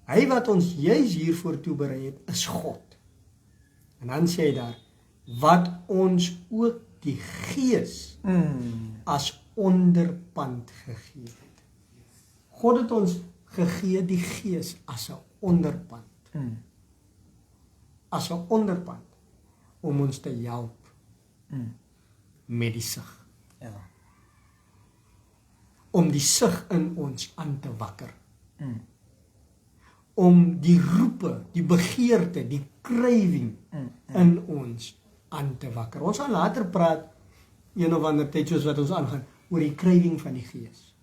Hy wat ons juis hiervoor toeberei het, is God. En dan sê hy daar, wat ons ook die Gees as onderpand gegee het. God het ons gegee die Gees as 'n onderpand. As 'n onderpand om ons te help met die sig. om die sig in ons aan te wakker. Om die roepe, die begeerte, die craving in ons aan te wakker. Ons gaan later praat, een of ander tyd soos wat ons aangaan, oor die craving van die gees.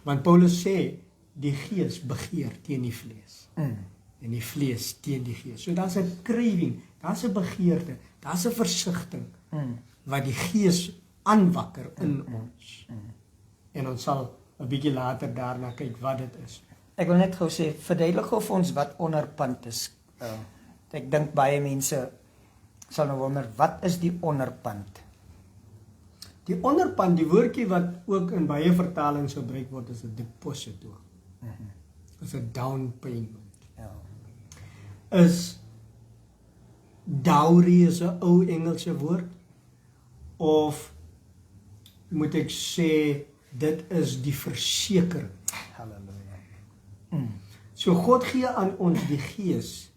Want Paulus sê, die gees begeer teen die vlees. En die vlees teen die gees. So daar's 'n craving, daar's 'n begeerte, daar's 'n versigtiging, wat die gees aanwakker in ons. En ons sal 'n bietjie later daarna kyk wat dit is. Ek wil net gou sê, verduidelik vir ons wat onderpand is. Ek dink baie mense sal nou wonder, wat is die onderpand? Die onderpand, die woordjie wat ook in baie vertalings gebruik word, is 'n deposito. Is 'n down payment. Ja. Is dowry is 'n ou Engelse woord, of moet ek sê, dit is die versekering. Halleluja. So God gee aan ons die gees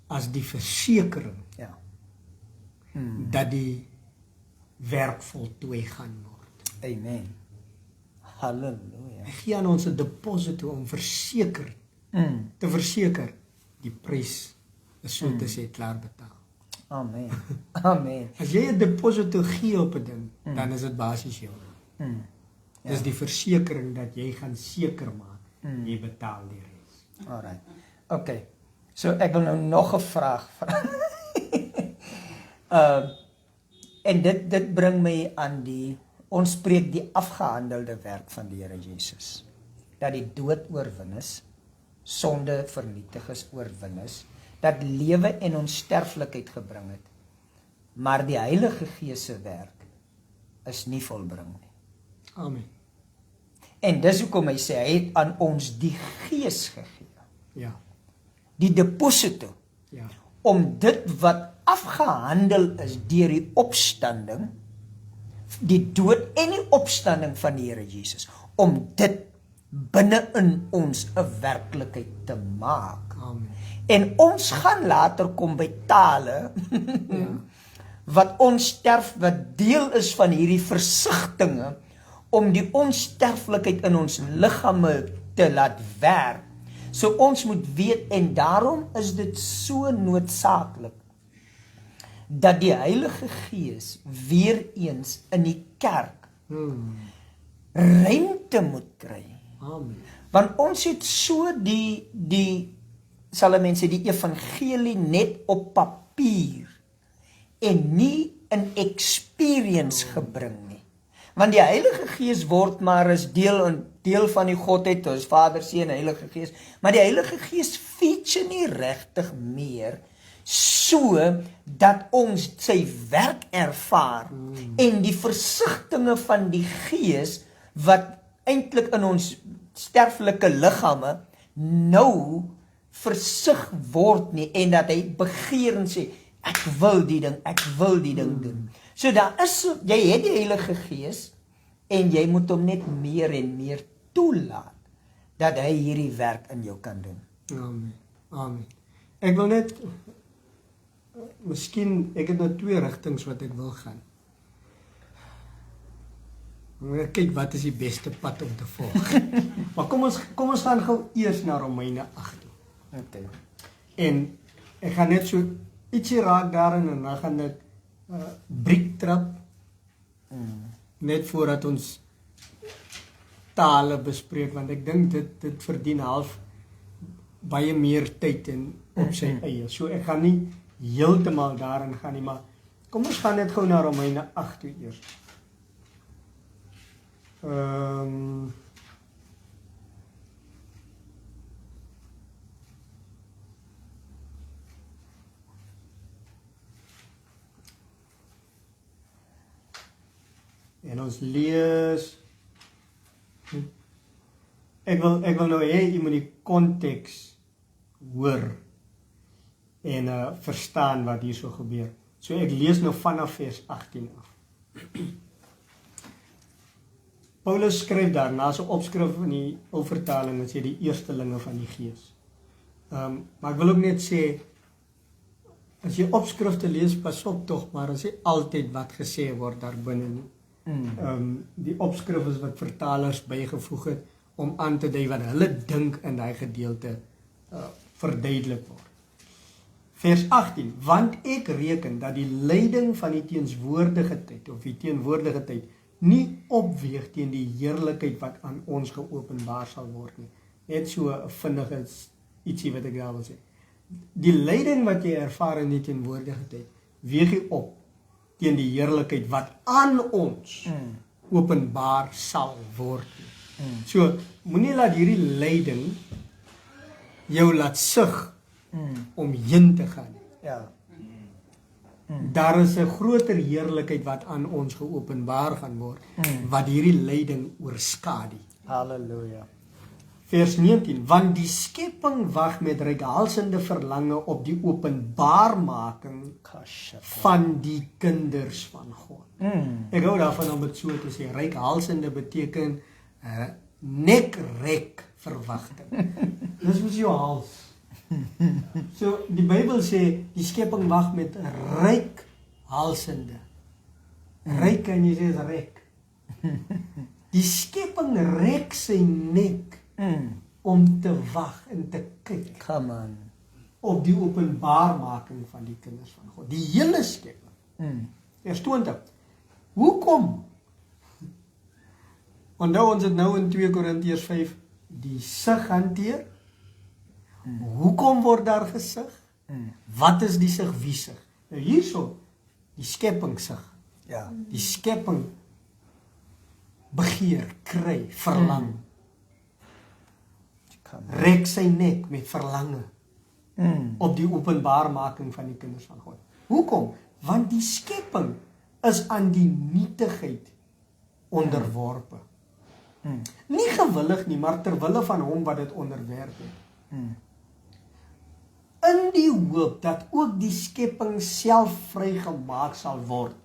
as die versekering Ja. dat die werk voltooi gaan word. Amen. Halleluja. Hy gee aan ons 'n deposito om te verseker die prys is so te sê klaar betaal. Amen. Amen. As jy 'n deposito gee op 'n ding, dan is dit basies jou. Dis die versekering dat jy gaan seker maak jy betaal die res. Alright. Okay. So ek wil nou nog 'n vraag vra. En dit bring my aan ons spreek die afgehandelde werk van die Here Jesus. Dat die dood oorwin is, sonde vernietig is, oorwin is, dat lewe en onsterflikheid gebring het. Maar die Heilige Gees se werk is nie volbring nie. Amen. En dis hoekom hy sê, hy het aan ons die Gees gegee. Ja. Die deposito. Ja. Om dit wat afgehandel is deur die opstanding, die dood en die opstanding van die Here Jesus, om dit binne in ons 'n werklikheid te maak. Amen. En ons gaan later kom by tale wat wat deel is van hierdie versigtinge om die onsterflikheid in ons liggame te laat werk. So ons moet weet, en daarom is dit so noodsaaklik dat die Heilige Gees weer eens in die kerk ruimte moet kry. Amen. Want ons het so sal mense die evangelie net op papier en nie in experience gebring nie. Want die Heilige Gees word maar as deel van die Godheid, as Vader, Seun, Heilige Gees, maar die Heilige Gees feature nie regtig meer so dat ons sy werk ervaar en die versigtinge van die Gees wat eintlik in ons sterflike liggame nou versig word nie, en dat hy begeer en sê, ek wil die ding doen. So daar is, jy het die Heilige Gees en jy moet hom net meer en meer toelaat dat hy hierdie werk in jou kan doen. Amen. Amen. Ek wil net miskien, ek het nou 2 rigtings wat ek wil gaan. Maar kyk wat is die beste pad om te volg. Maar kom ons gaan gou eers na Romeine 8 toe. Okay. En ek gaan net so ietsie raak daarin en dan gaan ek briek trap. Net voordat ons tale bespreek, want ek dink dit verdien half baie meer tyd en op sy eie. So ek gaan nie heeltemal daarin gaan nie, maar kom ons gaan net gou na Romeine 8 toe eers. En ons lees. Ek wil nou hê jy moet die konteks hoor en verstaan wat hier so gebeur. So ek lees nou vanaf vers 18 af. Paulus skryf daar na so opskrif in die ou vertaling en sê die eerstelinge van die Gees. Maar ek wil ook net sê, as jy opskrifte lees, pas op tog, maar as jy altyd wat gesê word daar binne nie. Die opskrif is wat vertalers bygevoeg het om aan te dui wat hulle dink in daai gedeelte verduidelik word. Vers 18, want ek reken dat die lyding van die teenwoordige tyd of die teenwoordige tyd nie opweeg teen die heerlikheid wat aan ons geopenbaar sal word nie. Net so 'n vinnige ietsie wat ek daar wil sê. Die lyding wat jy ervaar in die teenwoordige tyd, weeg jy op teen die heerlikheid wat aan ons openbaar sal word. So, moenie laat hierdie lyding jou laat sug om heen te gaan. Ja. Daar is 'n groter heerlikheid wat aan ons geopenbaar gaan word, wat hierdie lyding oorskadu. Halleluja. Vers 19, want die skepping wag met reikhalsende verlange op die openbaarmaking van die kinders van God. Ek hou daarvan om dit so te sê. Reikhalsende beteken nekrek verwagting. Dis mos jou hals. So die Bybel sê die skepping wag met reikhalsende. Reik en jy sê is rek. Die skepping rek sy nek om te wag en te kyk. Come on. Op die openbaarmaking van die kinders van God. Die hele skepping. Vers 20. Hoekom? Onthou ons het nou in 2 Korintiërs 5 die sig hanteer. Hoekom word daar gesig? Wat is die sig? Wie sig? Nou hierso, die skepping sig. Ja. Die skepping begeer, kry, verlang. Rek sy nek met verlange op die openbaarmaking van die kinders van God. Hoekom? Want die skepping is aan die nietigheid onderworpe. Nie gewillig nie, maar terwille van hom wat dit onderwerp het. In die hoop dat ook die skepping self vrygemaak sal word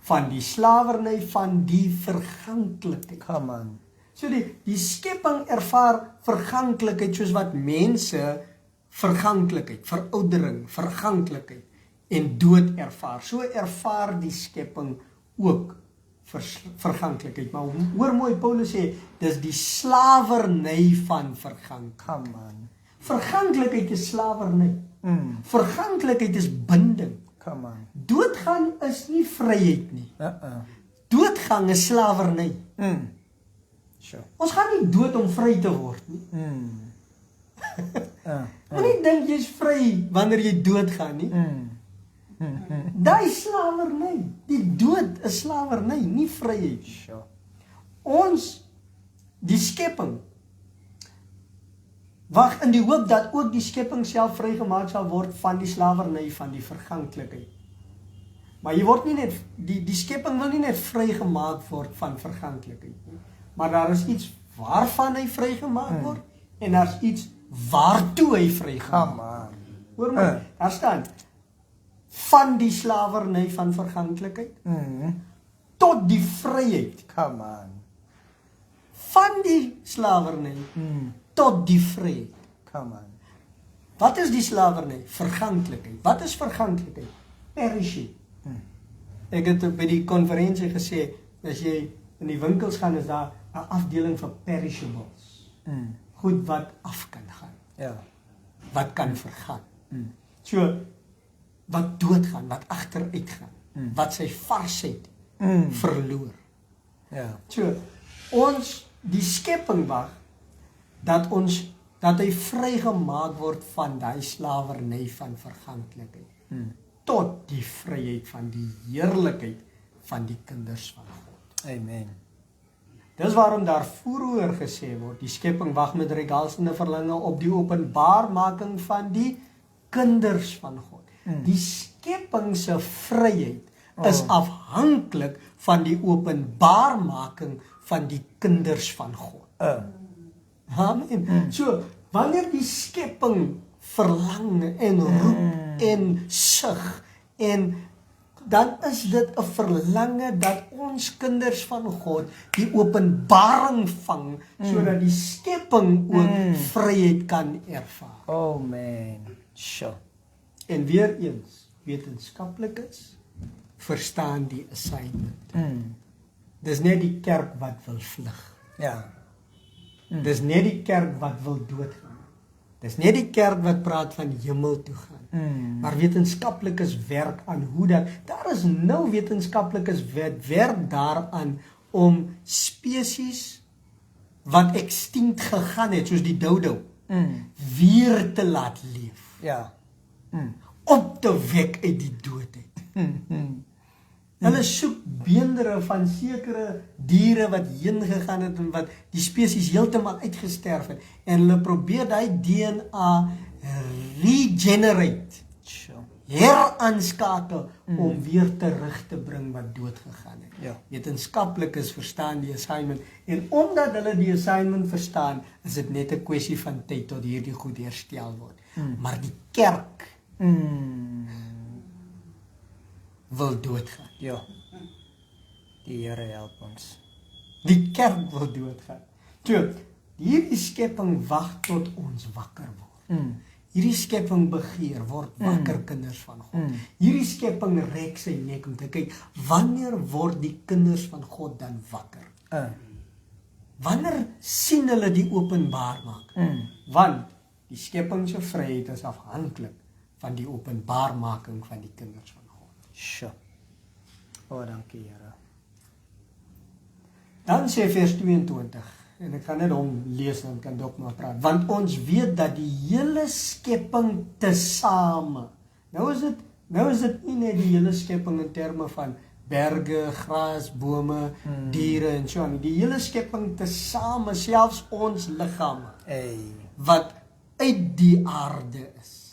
van die slawerny van die verganklikheid. Come on. So die skepping ervaar verganklikheid soos wat mense verganklikheid, veroudering, verganklikheid en dood ervaar. So ervaar die skepping ook verganklikheid. Maar hoor mooi, Paulus sê, dis die slawerny van verganklikheid. Come on. Verganklikheid is slawerny. Verganklikheid is binding. Come on. Doodgaan is nie vryheid nie. Doodgang is slawerny. Sure. Ons gaan nie dood om vry te word nie. Moenie dink jy's vry wanneer jy doodgaan nie. Daai slawerny. Die dood is slawerny, nie vryheid. Sure. Ons, die skepping, wag in die hoop dat ook die skepping self vrygemaak sal word van die slawerny van die verganklikheid. Maar jy word nie net die skepping wil nie net vrygemaak word van verganklikheid nie. Maar daar is iets waarvan hy vrygemaak word en daar's iets waartoe hy vrygemaak word. Hoor maar, daar staan van die slawerny van verganklikheid tot die vryheid. Come on. Van die slawerny tot die vryheid. Come on. Wat is die slawerny? Verganklikheid. Wat is verganklikheid? Perishing. Ek het by die konferensie gesê, as jy in die winkels gaan, is daar 'n afdeling vir perishables. Goed wat af kan gaan. Ja. Wat kan vergaan. So, wat doodgaan, wat agteruit gaan. Wat sy varsheid verloor. Ja. So, ons, die skepping wag, dat hy vrygemaak word van daai slawerny van verganklikheid. Tot die vryheid van die heerlikheid van die kinders van God. Amen. Dis waarom daar vroeër gesê word, die skepping wag met reikhalsende verlange op die openbaarmaking van die kinders van God. Die skepping se vryheid is afhanklik van die openbaarmaking van die kinders van God. Amen. So, wanneer die skepping verlang en roep en sug en dan is dit 'n verlange dat ons kinders van God die openbaring vang sodat die skepping ook vryheid kan ervaar. Oh man. Sure. En weer eens, wetenskaplikes verstaan die assignment. Dis net die kerk wat wil vlug. Ja. Dis net die kerk wat wil doodgaan. Dis net die kerk wat praat van hemel toe gaan. Maar wetenskaplikes werk aan hoe dat, daar is nou wetenskaplikes werk daaraan om spesies wat extinct gegaan het, soos die dodo, weer te laat leef. Ja. Op te wek uit die doodheid. Hulle soek beendere van sekere diere wat heen gegaan het en wat die spesies heeltemal uitgesterf het. En hulle probeer daai DNA regenerate, heraanskakel om weer terug te bring wat dood gegaan het. Ja. Wetenskaplikes verstaan die assignment en omdat hulle die assignment verstaan, is dit net 'n kwessie van tyd tot hierdie goed herstel word. Maar die kerk wil doodgaan. Ja. Die Here help ons. Die kerk wil doodgaan. So, hierdie skepping wag tot ons wakker word. Hierdie skepping begeer, word wakker kinders van God. Hierdie skepping rek sy nek om te kyk, wanneer word die kinders van God dan wakker? Wanneer sien hulle die openbaarmaking? Want die skepping se vryheid is afhanklik van die openbaarmaking van die kinders van God. Sjoe. Dankie Here. Dan sê vers 22, en ek gaan net hom lees en kan ook maar praat, want ons weet dat die hele skepping tesame, nou is dit nie net die hele skepping in terme van berge, gras, bome, diere en so aan, die hele skepping tesame, selfs ons liggame, wat uit die aarde is.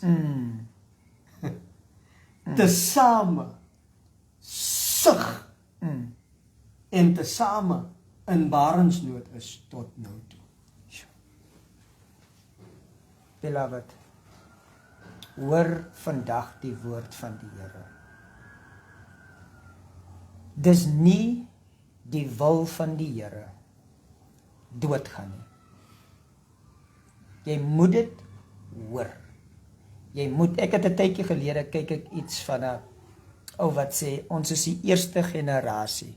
Tesame sug en tesame in barensnood is tot nou toe. Beloved, hoor vandag die woord van die Here. Dis nie die wil van die Here doodgaan nie. Jy moet dit hoor. Jy moet, ek het 'n tydjie gelede kyk ek iets van 'n ou wat sê ons is die eerste generasie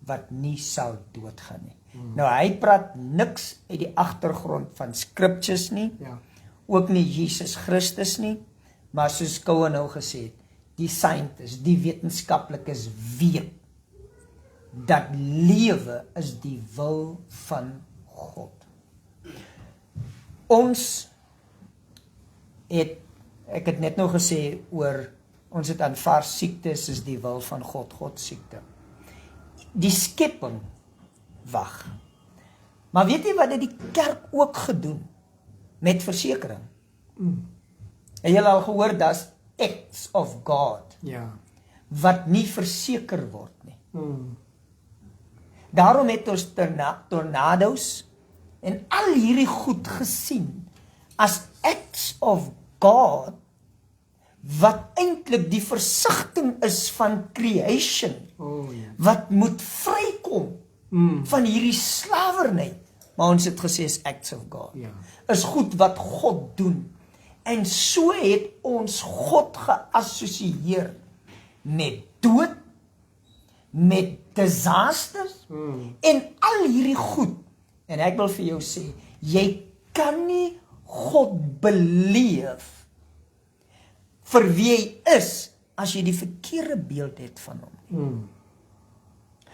wat nie sal doodgaan nie. Nou hy praat niks uit die agtergrond van scriptures nie. Ja. Ook nie Jesus Christus nie, maar soos Cohen nou gesê het, die scientists, die wetenskaplikes weet dat lewe is die wil van God. Ons het, ek het net nou gesê oor, ons het aanvaar siektes is die wil van God, God siekte. Die skepping wag. Maar weet jy wat het die kerk ook gedoen met versekering? Het julle al gehoor, das acts of God, Ja. wat nie verseker word nie. Daarom het ons tornado's en al hierdie goed gesien as acts of God, wat eintlik die versigtiging is van creation, wat moet vrykom van hierdie slawerny. Maar ons het gesê is acts of God. Ja. Is goed wat God doen. En so het ons God geassosieer met dood, met disasters en al hierdie goed. En ek wil vir jou sê, jy kan nie God beleef vir wie hy is as jy die verkeerde beeld het van hom.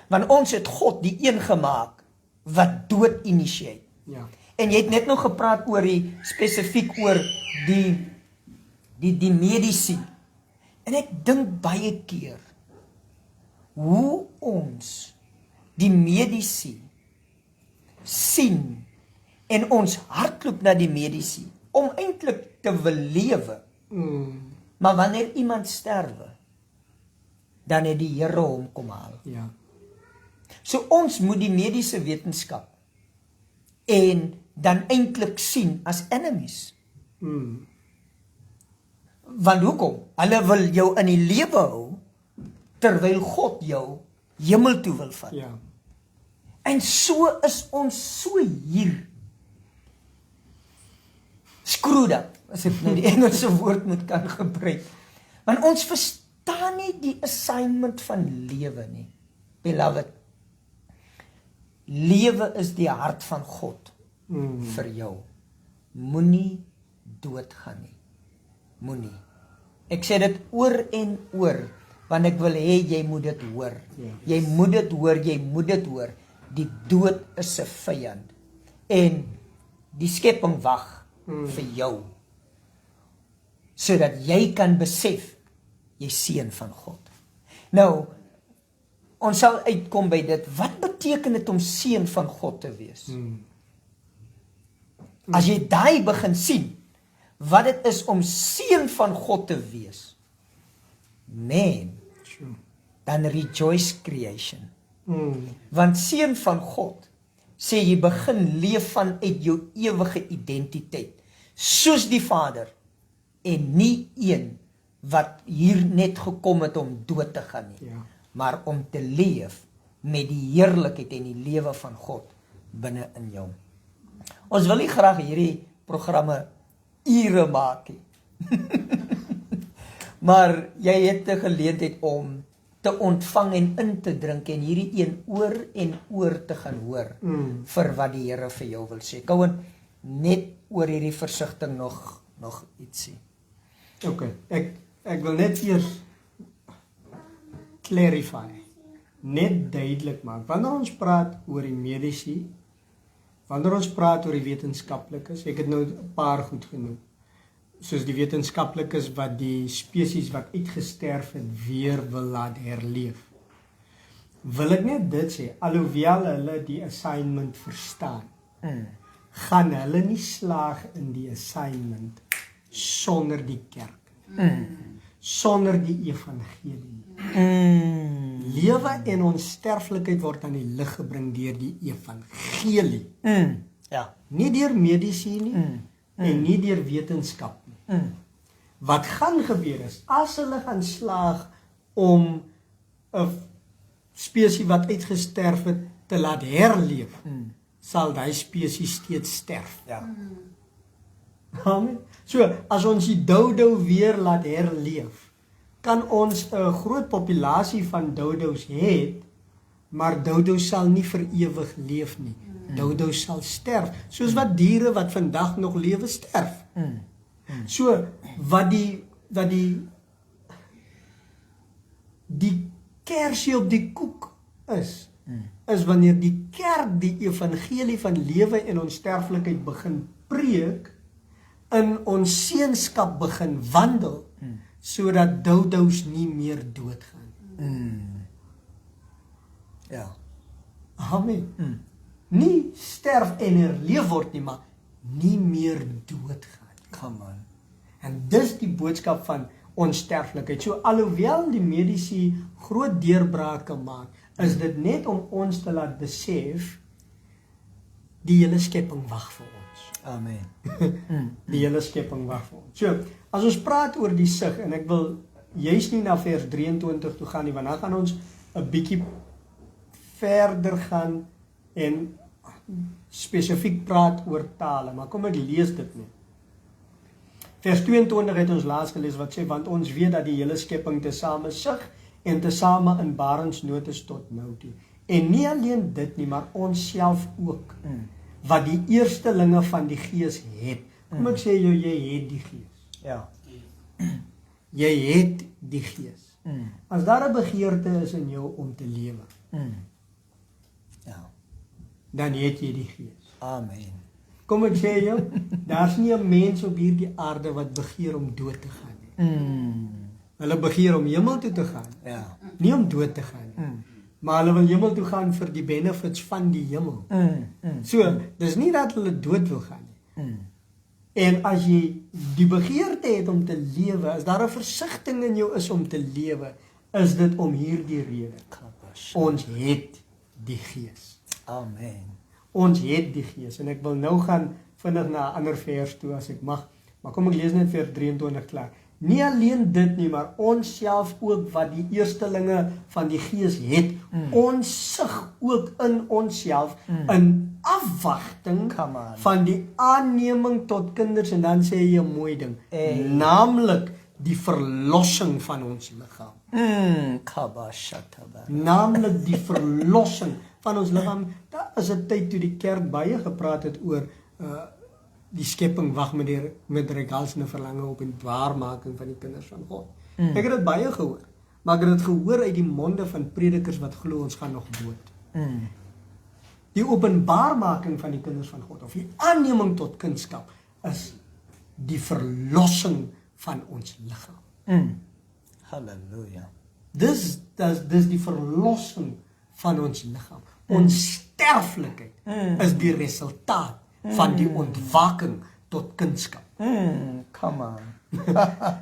Want ons het God die een gemaak wat dood initieer. Ja. En jy het net nog gepraat oor spesifiek oor die mediese. En ek dink baie keer hoe ons die mediese sien en ons hardloop na die mediese om eintlik te wil lewe. Maar wanneer iemand sterwe, dan het die Here hom kom haal. Ja. So ons moet die mediese wetenskap en dan eintlik sien as enemies. Want hoekom? Hulle wil jou in die lewe hou, terwyl God jou hemel toe wil vat. Ja. En so is ons so hier. Screwed up, as ek nou die Engelse woord moet kan gebruik. Want ons verstaan nie die assignment van lewe nie. Beloved, lewe is die hart van God vir jou. Moenie doodgaan nie. Moenie. Ek sê dit oor en oor, want ek wil hê jy moet dit hoor. Jy moet dit hoor, jy moet dit hoor. Die dood is 'n vyand. En die skepping wag vir jou. Sodat jy kan besef, jy is seun van God. Nou, ons sal uitkom by dit, wat beteken dit om seun van God te wees? As jy daai begin sien, wat dit is om seun van God te wees, man, dan rejoice creation. Want seun van God, sê jy begin leef vanuit jou ewige identiteit, soos die Vader, en nie een wat hier net gekom het om dood te gaan nie, maar om te leef met die heerlikheid en die lewe van God binne in jou. Ons wil nie graag hierdie programme ure maak nie. Maar jy het 'n geleentheid om te ontvang en in te drink en hierdie een oor en oor te gaan hoor vir wat die Here vir jou wil sê. Kouwen, net oor hierdie versigtiging nog ietsie. Ok, ek wil net eers clarify, net duidelik maak, wanneer ons praat oor die mediese, wanneer ons praat oor die wetenskaplikes, ek het nou 'n paar goed genoem, soos die wetenskaplikes wat die spesies wat uitgesterf het weer wil laat herleef. Wil ek net dit sê, alhoewel hulle die assignment verstaan, gaan hulle nie slaag in die assignment sonder die kerk, sonder die evangelie. Lewe en onsterflikheid word aan die lig gebring deur die evangelie. Ja. Nie deur medisy nie, en nie deur wetenskap nie. Wat gaan gebeur is, as hulle gaan slaag om 'n spesies wat uitgesterf het te laat herleef, sal daai spesies steeds sterf. Ja. Amen. So, as ons die dodo weer laat herleef, kan ons 'n groot populasie van dodo's hê, maar dodo's sal nie vir ewig leef nie. Dodo's sal sterf, soos wat diere wat vandag nog lewe sterf. So, wat die kersie op die koek is wanneer die kerk die evangelie van lewe en onsterflikheid begin preek, in ons seenskap begin wandel, sodat dodo's nie meer doodgaan. Ja. Amen. Nie sterf en herleef word nie, maar nie meer doodgaan. Come on. En dis die boodskap van onsterflikheid. So alhoewel die mediese groot deurbrake maak, is dit net om ons te laat besef, die hele skepping wag vir ons. Amen. Die hele skepping wag vir ons. So, as ons praat oor die sig, en ek wil juist nie na vers 23 toe gaan nie, want dan gaan ons 'n bietjie verder gaan en spesifiek praat oor tale, maar kom ek lees dit net. Vers 22 het ons laas gelees wat sê, want ons weet dat die hele skepping tesame sug en tesame in barensnood is tot nou toe. En nie alleen dit nie, maar ons self ook, wat die eerstelinge van die Gees het. Kom ek sê jou, jy het die Gees. Ja. Jy het die Gees. As daar 'n begeerte is in jou om te lewe, Ja. dan het jy die Gees. Amen. Kom ek sê jou, daar's nie 'n mens op hierdie aarde wat begeer om dood te gaan nie. Hulle begeer om hemel toe te gaan, Ja. nie om dood te gaan nie. Maar hulle wil hemel toe gaan vir die benefits van die hemel. So, dis nie dat hulle dood wil gaan nie. En as jy die begeerte het om te lewe, as daar 'n versigtiging in jou is om te lewe, is dit om hierdie rede. Ons het die Gees. Amen. Ons het die Gees. En ek wil nou gaan vinnig na 'n ander vers toe as ek mag. Maar kom ek lees net vers 23 klaar. Nie alleen dit nie, maar ons self ook wat die eerstelinge van die Gees het, ons sug ook in onsself in afwagting van die aanneming tot kinders, en dan sê jy 'n mooi ding, naamlik die verlossing van ons liggaam. Naamlik die verlossing van ons liggaam. Daar is 'n tyd toe die kerk baie gepraat het oor die skepping wag met regalsende verlange op en waarmaking van die kinders van God. Ek het dit baie gehoor, maar ek het dit gehoor uit die monde van predikers wat glo ons gaan nog dood. Die openbaarmaking van die kinders van God of die aanneming tot kindskap is die verlossing van ons liggaam. Halleluja. Dis die verlossing van ons liggaam. Ons sterflikheid is die resultaat van die ontwaking tot kindskap. Come on.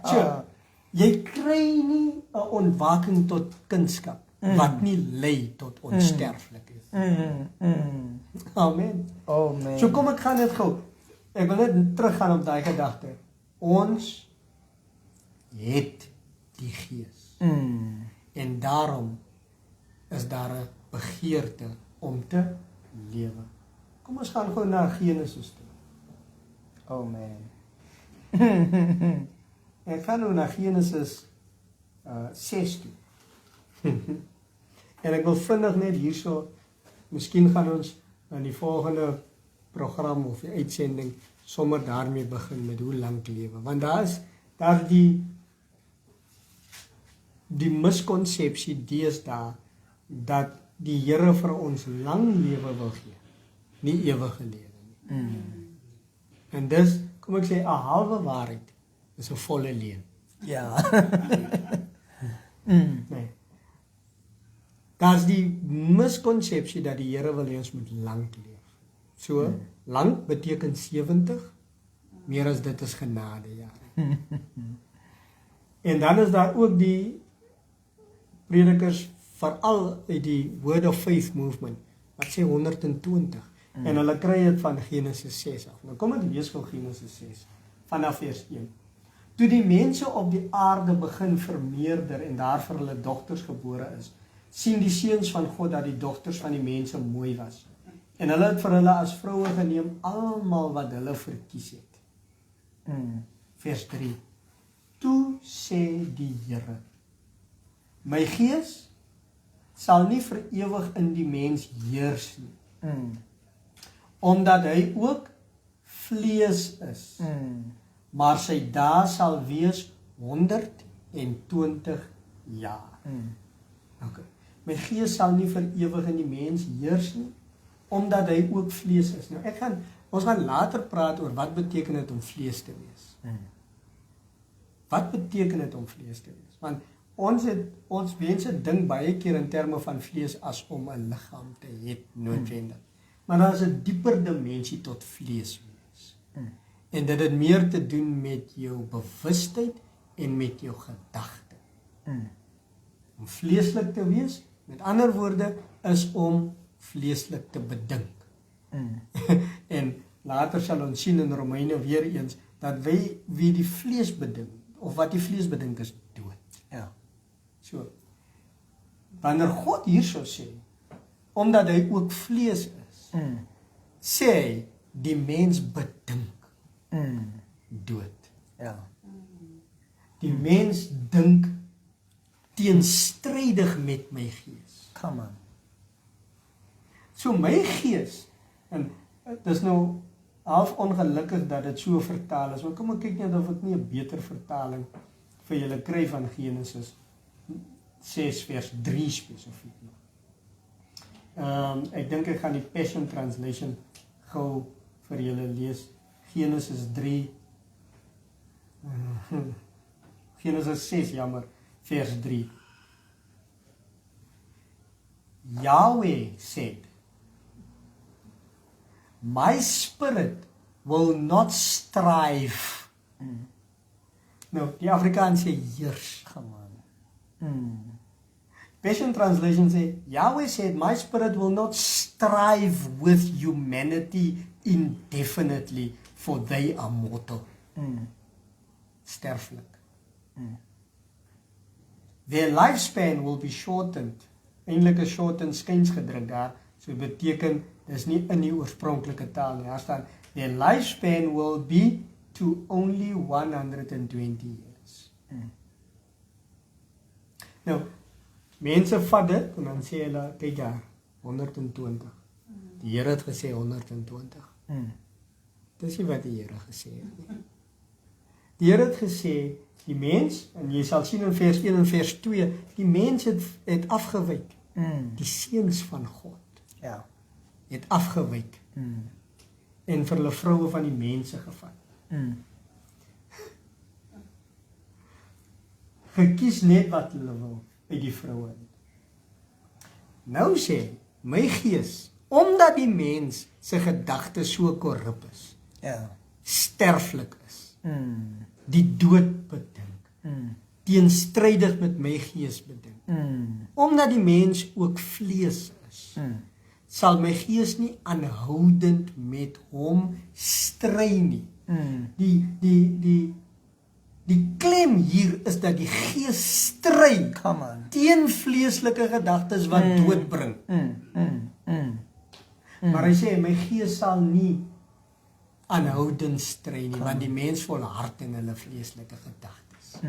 So, jy kry nie 'n ontwaking tot kindskap wat nie lei tot onsterflikheid. Amen. Oh man. So kom ek gaan dit gou. Ek wil net teruggaan op daai gedagte. Ons het die Gees. En daarom is daar 'n begeerte om te lewe. Kom ons gaan gou na Genesis toe. Oh man. Ek gaan nou na Genesis 6 toe. En ek wil vinnig net hierso, miskien gaan ons in die volgende program of die uitsending sommer daarmee begin met hoe lank lewe, want daar die miskonsepsie deesdae dat die Here vir ons lang lewe wil gee, nie ewige lewe nie. En dis, kom ek sê, 'n halwe waarheid is 'n volle leuen. Ja. Nee. Daar's die miskonsepsie dat die Here wil hê ons moet lank leef. So, lank beteken 70, meer as dit is genade jare. En dan is daar ook die predikers, veral uit die Word of Faith movement, wat sê 120. En hulle kry dit van Genesis 6 af. Nou kom ek lees gou Genesis 6, vanaf vers 1. Toe die mense op die aarde begin vermeerder en daar vir hulle dogters gebore is, sien die seuns van God dat die dogters van die mense mooi was. En hulle het vir hulle as vroue geneem almal wat hulle verkies het. Vers 3. Toe sê die Here, my Gees sal nie vir ewig in die mens heers nie, omdat hy ook vlees is, maar sy dae sal wees 120 jaar. Okay. My Gees sal nie vir ewig in die mens heers nie, omdat hy ook vlees is. Nou ons gaan later praat oor wat beteken dit om vlees te wees. Wat beteken dit om vlees te wees? Want ons mense dink baie keer in terme van vlees as om 'n liggaam te hê, noodwendig. Maar daar is 'n dieper dimensie tot vlees wees. En dit het meer te doen met jou bewustheid en met jou gedagte. Om vleeslik te wees, met ander woorde, is om vleeslik te bedink. En later sal ons sien in Romeine weer eens, dat wie die vlees bedink, of wat die vlees bedink is dood. Ja. So, wanneer God hierso sê, omdat hy ook vlees is, sê hy, die mens bedink dood. Ja. Die mens dink teenstrydig met my Gees. Come on. So my Gees, en het is nou half ongelukkig dat dit so vertaal is, maar kom ek kyk net of ek nie 'n beter vertaling vir julle kry van Genesis 6 vers 3 spesifiek. Ek dink ek gaan die Passion Translation gou vir julle lees. Genesis 3, Genesis 6, vers 3. Yahweh said, my spirit will not strive. Nou, die Afrikaans sê heers. Come on. Passion Translation sê, Yahweh said, my spirit will not strive with humanity indefinitely, for they are mortal. Sterflik. Their lifespan will be shortened. Eintlik is shortened skuins gedruk daar, so beteken, dis nie in die oorspronklike taal nie, daar staan, their lifespan will be to only 120 years. Nou, mense vat dit, en dan sê hulle, kyk daar, 120. Die Here het gesê 120. Dis nie wat die Here gesê het nie. Die Here het gesê, die mens, en jy sal sien in vers 1 en vers 2, die mens het afgewyk. Die seuns van God Ja. het afgewyk en vir hulle vroue van die mense gevat. Gekies net wat hulle wil uit die vroue. Nou sê, my gees, omdat die mens sy gedagtes so korrup is, Ja. sterflik is, die dood bedink, teenstrydig met my gees bedink, omdat die mens ook vlees is, sal my gees nie aanhoudend met hom stry nie. Die klem hier is dat die gees stry Come on. teen vleeslike gedagtes wat dood bring. Maar hy sê, my gees sal nie aanhoudend stry nie, want die mens volhard in hulle vleeslike gedagtes.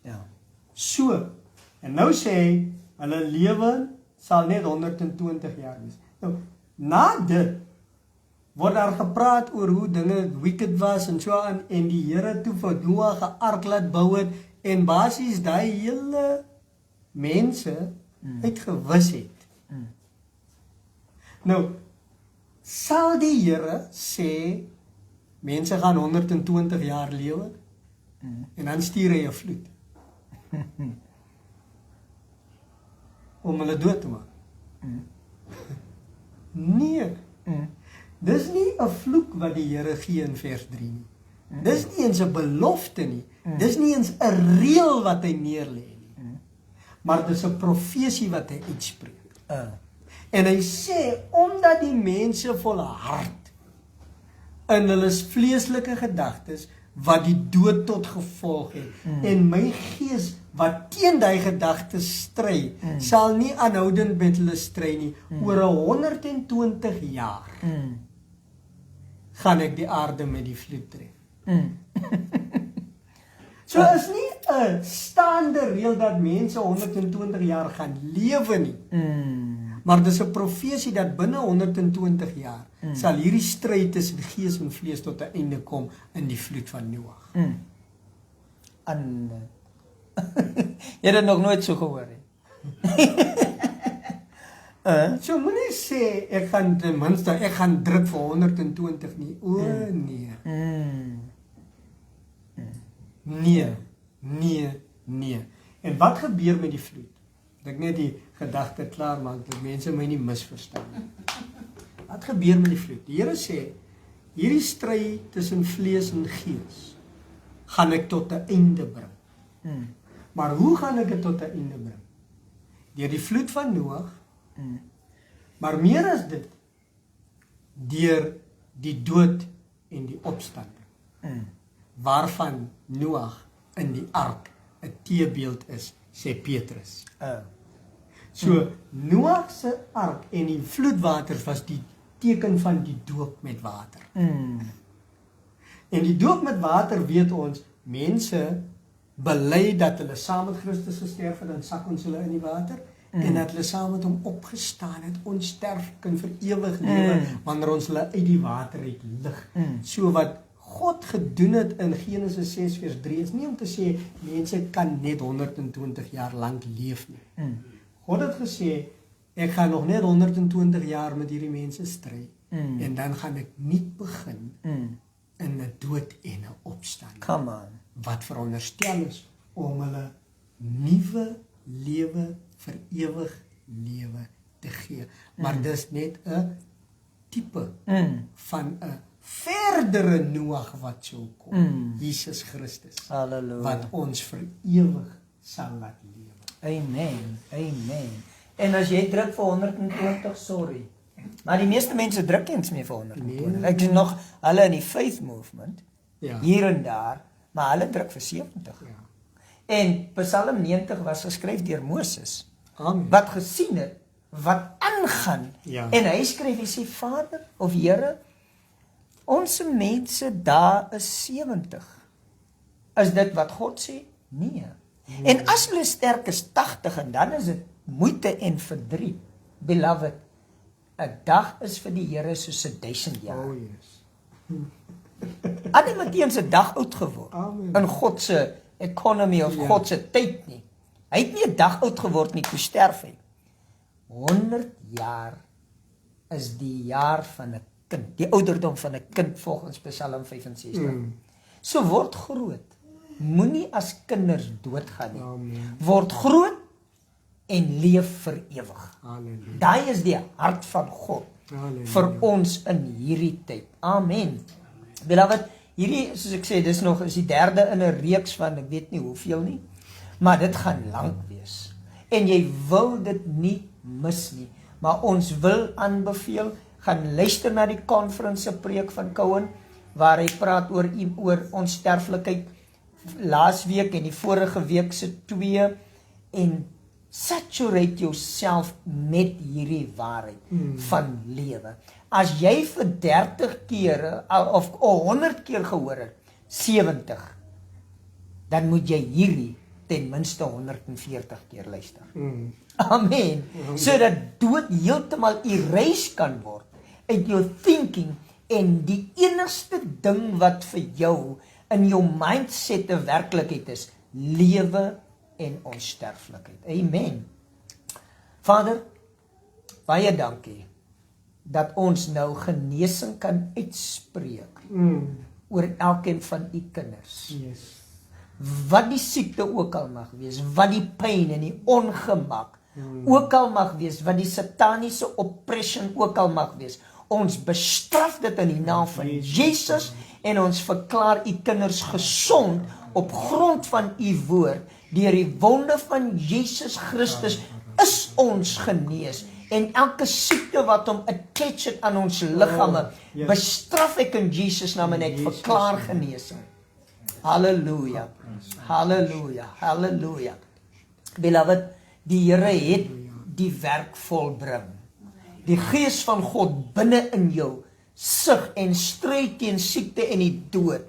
Ja. So, en nou sê hy, hulle lewe sal net 120 jaar wees. Nou, na dit word daar gepraat oor hoe dinge wicked was en so aan, en die Here toe vir Noag 'n ark laat bou het, en basies daai hele mense uitgewis het. Nou, sal die Here sê, mense gaan 120 jaar lewe, en dan stuur hy 'n vloed, om hulle dood te maak? Nee, dis nie 'n vloek wat die Here gee in vers 3 nie. Dis nie eens 'n belofte nie, dis nie eens 'n reël wat hy neerlê nie, maar dis 'n profesie wat hy uitspreek. En hy sê, omdat die mense volhard in hulle vleeslike gedagtes, wat die dood tot gevolg het, en my gees wat teen die gedagtes stry, sal nie aanhoudend met hulle stry nie. Oor 120 jaar gaan ek die aarde met die vloed tref. So is nie 'n staande reël dat mense 120 jaar gaan lewe nie. Maar dis 'n profesie dat binne 120 jaar sal hierdie stryd tussen gees en vlees tot 'n einde kom in die vloed van Noag. En jy het dit nog nooit so gehoor nie. So moenie sê ek gaan ten minste ek gaan druk vir 120 nie. O nee. Nee. En wat gebeur met die vloed? Dat ek net die gedagte klaar maak dat mense my nie misverstaan nie. Wat gebeur met die vloed? Die Here sê, hierdie stryd tussen vlees en gees gaan ek tot 'n einde bring. Maar hoe gaan ek dit tot 'n einde bring? Deur die vloed van Noag, maar meer as dit, deur die dood en die opstanding, waarvan Noag in die ark 'n teebeeld is, sê Petrus. So, Noag se ark en die vloedwaters was die teken van die doop met water. En die doop met water, weet ons, mense bely dat hulle saam met Christus gesterf het, dan sak ons hulle in die water, en dat hulle saam met hom opgestaan het, onsterflik en vir ewig lewe, wanneer ons hulle uit die water uit lig. So wat God gedoen het in Genesis 6 vers 3 is nie om te sê, mense kan net 120 jaar lank leef nie. God het gesê, ek gaan nog net 120 jaar met hierdie mense stry, en dan gaan ek nie begin in 'n dood en 'n opstand. Come on. Wat veronderstel is om hulle nuwe lewe vir ewig lewe te gee. Maar dis net 'n tipe van 'n verdere Noag wat sou kom. Jesus Christus. Halleluja. Wat ons vir ewig sal laat lewe. Amen. En as jy druk vir 120, sorry. Maar die meeste mense druk eens meer vir 120. Ek sien nog hulle in die faith movement, hier en daar, maar hulle druk vir 70. En Psalm 90 was geskryf deur Moses, wat gesien het, wat aangaan. En hy skryf, hy sê, Vader of Here, ons mense daar is 70. Is dit wat God sê? Nee. En as hulle sterk is 80, en dan is dit moeite en verdriet Beloved, 'n dag is vir die Here soos 1000 jaar. Oh yes. Matteus 'n dag oud geword. Amen. In God se economy of Ja. God se tyd nie. Hy het nie 'n dag oud geword nie toe sterf hy. 100 jaar is die jaar van 'n kind, die ouderdom van 'n kind volgens Psalm 65. So word groot. Moenie as kinders doodgaan nie. Amen. Word groot en leef vir ewig. Halleluja. Daai is die hart van God Halleluja. vir ons in hierdie tyd. Amen. Beloved, hierdie, soos ek sê, dis nog is die derde in 'n reeks van ek weet nie hoeveel nie, maar dit gaan lank wees. En jy wil dit nie mis nie. Maar ons wil aanbeveel, gaan luister na die conference preek van Cohen, waar hy praat oor onsterflikheid laasweek en die vorige week se 2, en saturate jouself met hierdie waarheid van lewe. As jy vir 30 keer of 100 keer gehoor het, 70, dan moet jy hierdie ten minste 140 keer luister. Amen. Sodat dood heeltemal erase kan word uit jou thinking, en die enigste ding wat vir jou in jou mindset 'n werklikheid is, lewe en onsterflikheid. Amen. Vader, baie dankie dat ons nou genesing kan uitspreek oor elkeen van u kinders. Yes. Wat die siekte ook al mag wees, wat die pyn en die ongemak ook al mag wees, wat die sataniese oppression ook al mag wees, ons bestraf dit in die naam van Jesus en ons verklaar u kinders gesond op grond van u woord. Deur die wonde van Jesus Christus is ons genees, en elke siekte wat hom attach het aan ons liggame, bestraf ek in Jesus naam en ek verklaar genesing. Halleluja. Halleluja. Halleluja. Beloved, die Here het die werk volbring. Die Gees van God binne in jou sug en stry teen siekte en die dood.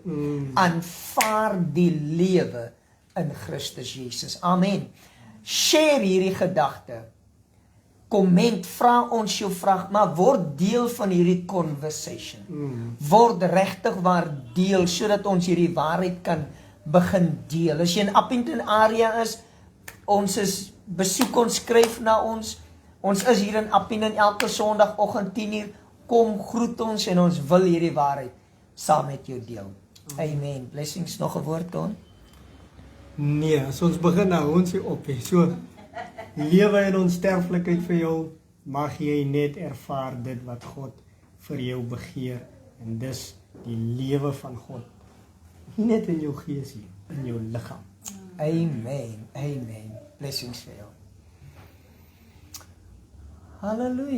Aanvaar die lewe in Christus Jesus. Amen. Share hierdie gedagte. Komment, vra ons jou vraag, maar word deel van hierdie conversation. Word regtig waar deel, sodat ons hierdie waarheid kan begin deel. As jy in Appington area is, ons is, besoek ons, skryf na ons. Ons is hier in Appington elke Sondagoggend 10:00. Kom, groet ons en ons wil hierdie waarheid saam met jou deel. Amen. Blessings, nog 'n woord, Don? Nee, as ons begin nou ons hier op hê. So lewe en onsterflikheid vir jou, mag jy net ervaar dit wat God vir jou begeer, en dis die lewe van God. Nie net in jou gees nie, in jou liggaam. Amen. Amen. Blessings vir jou. Hallelujah.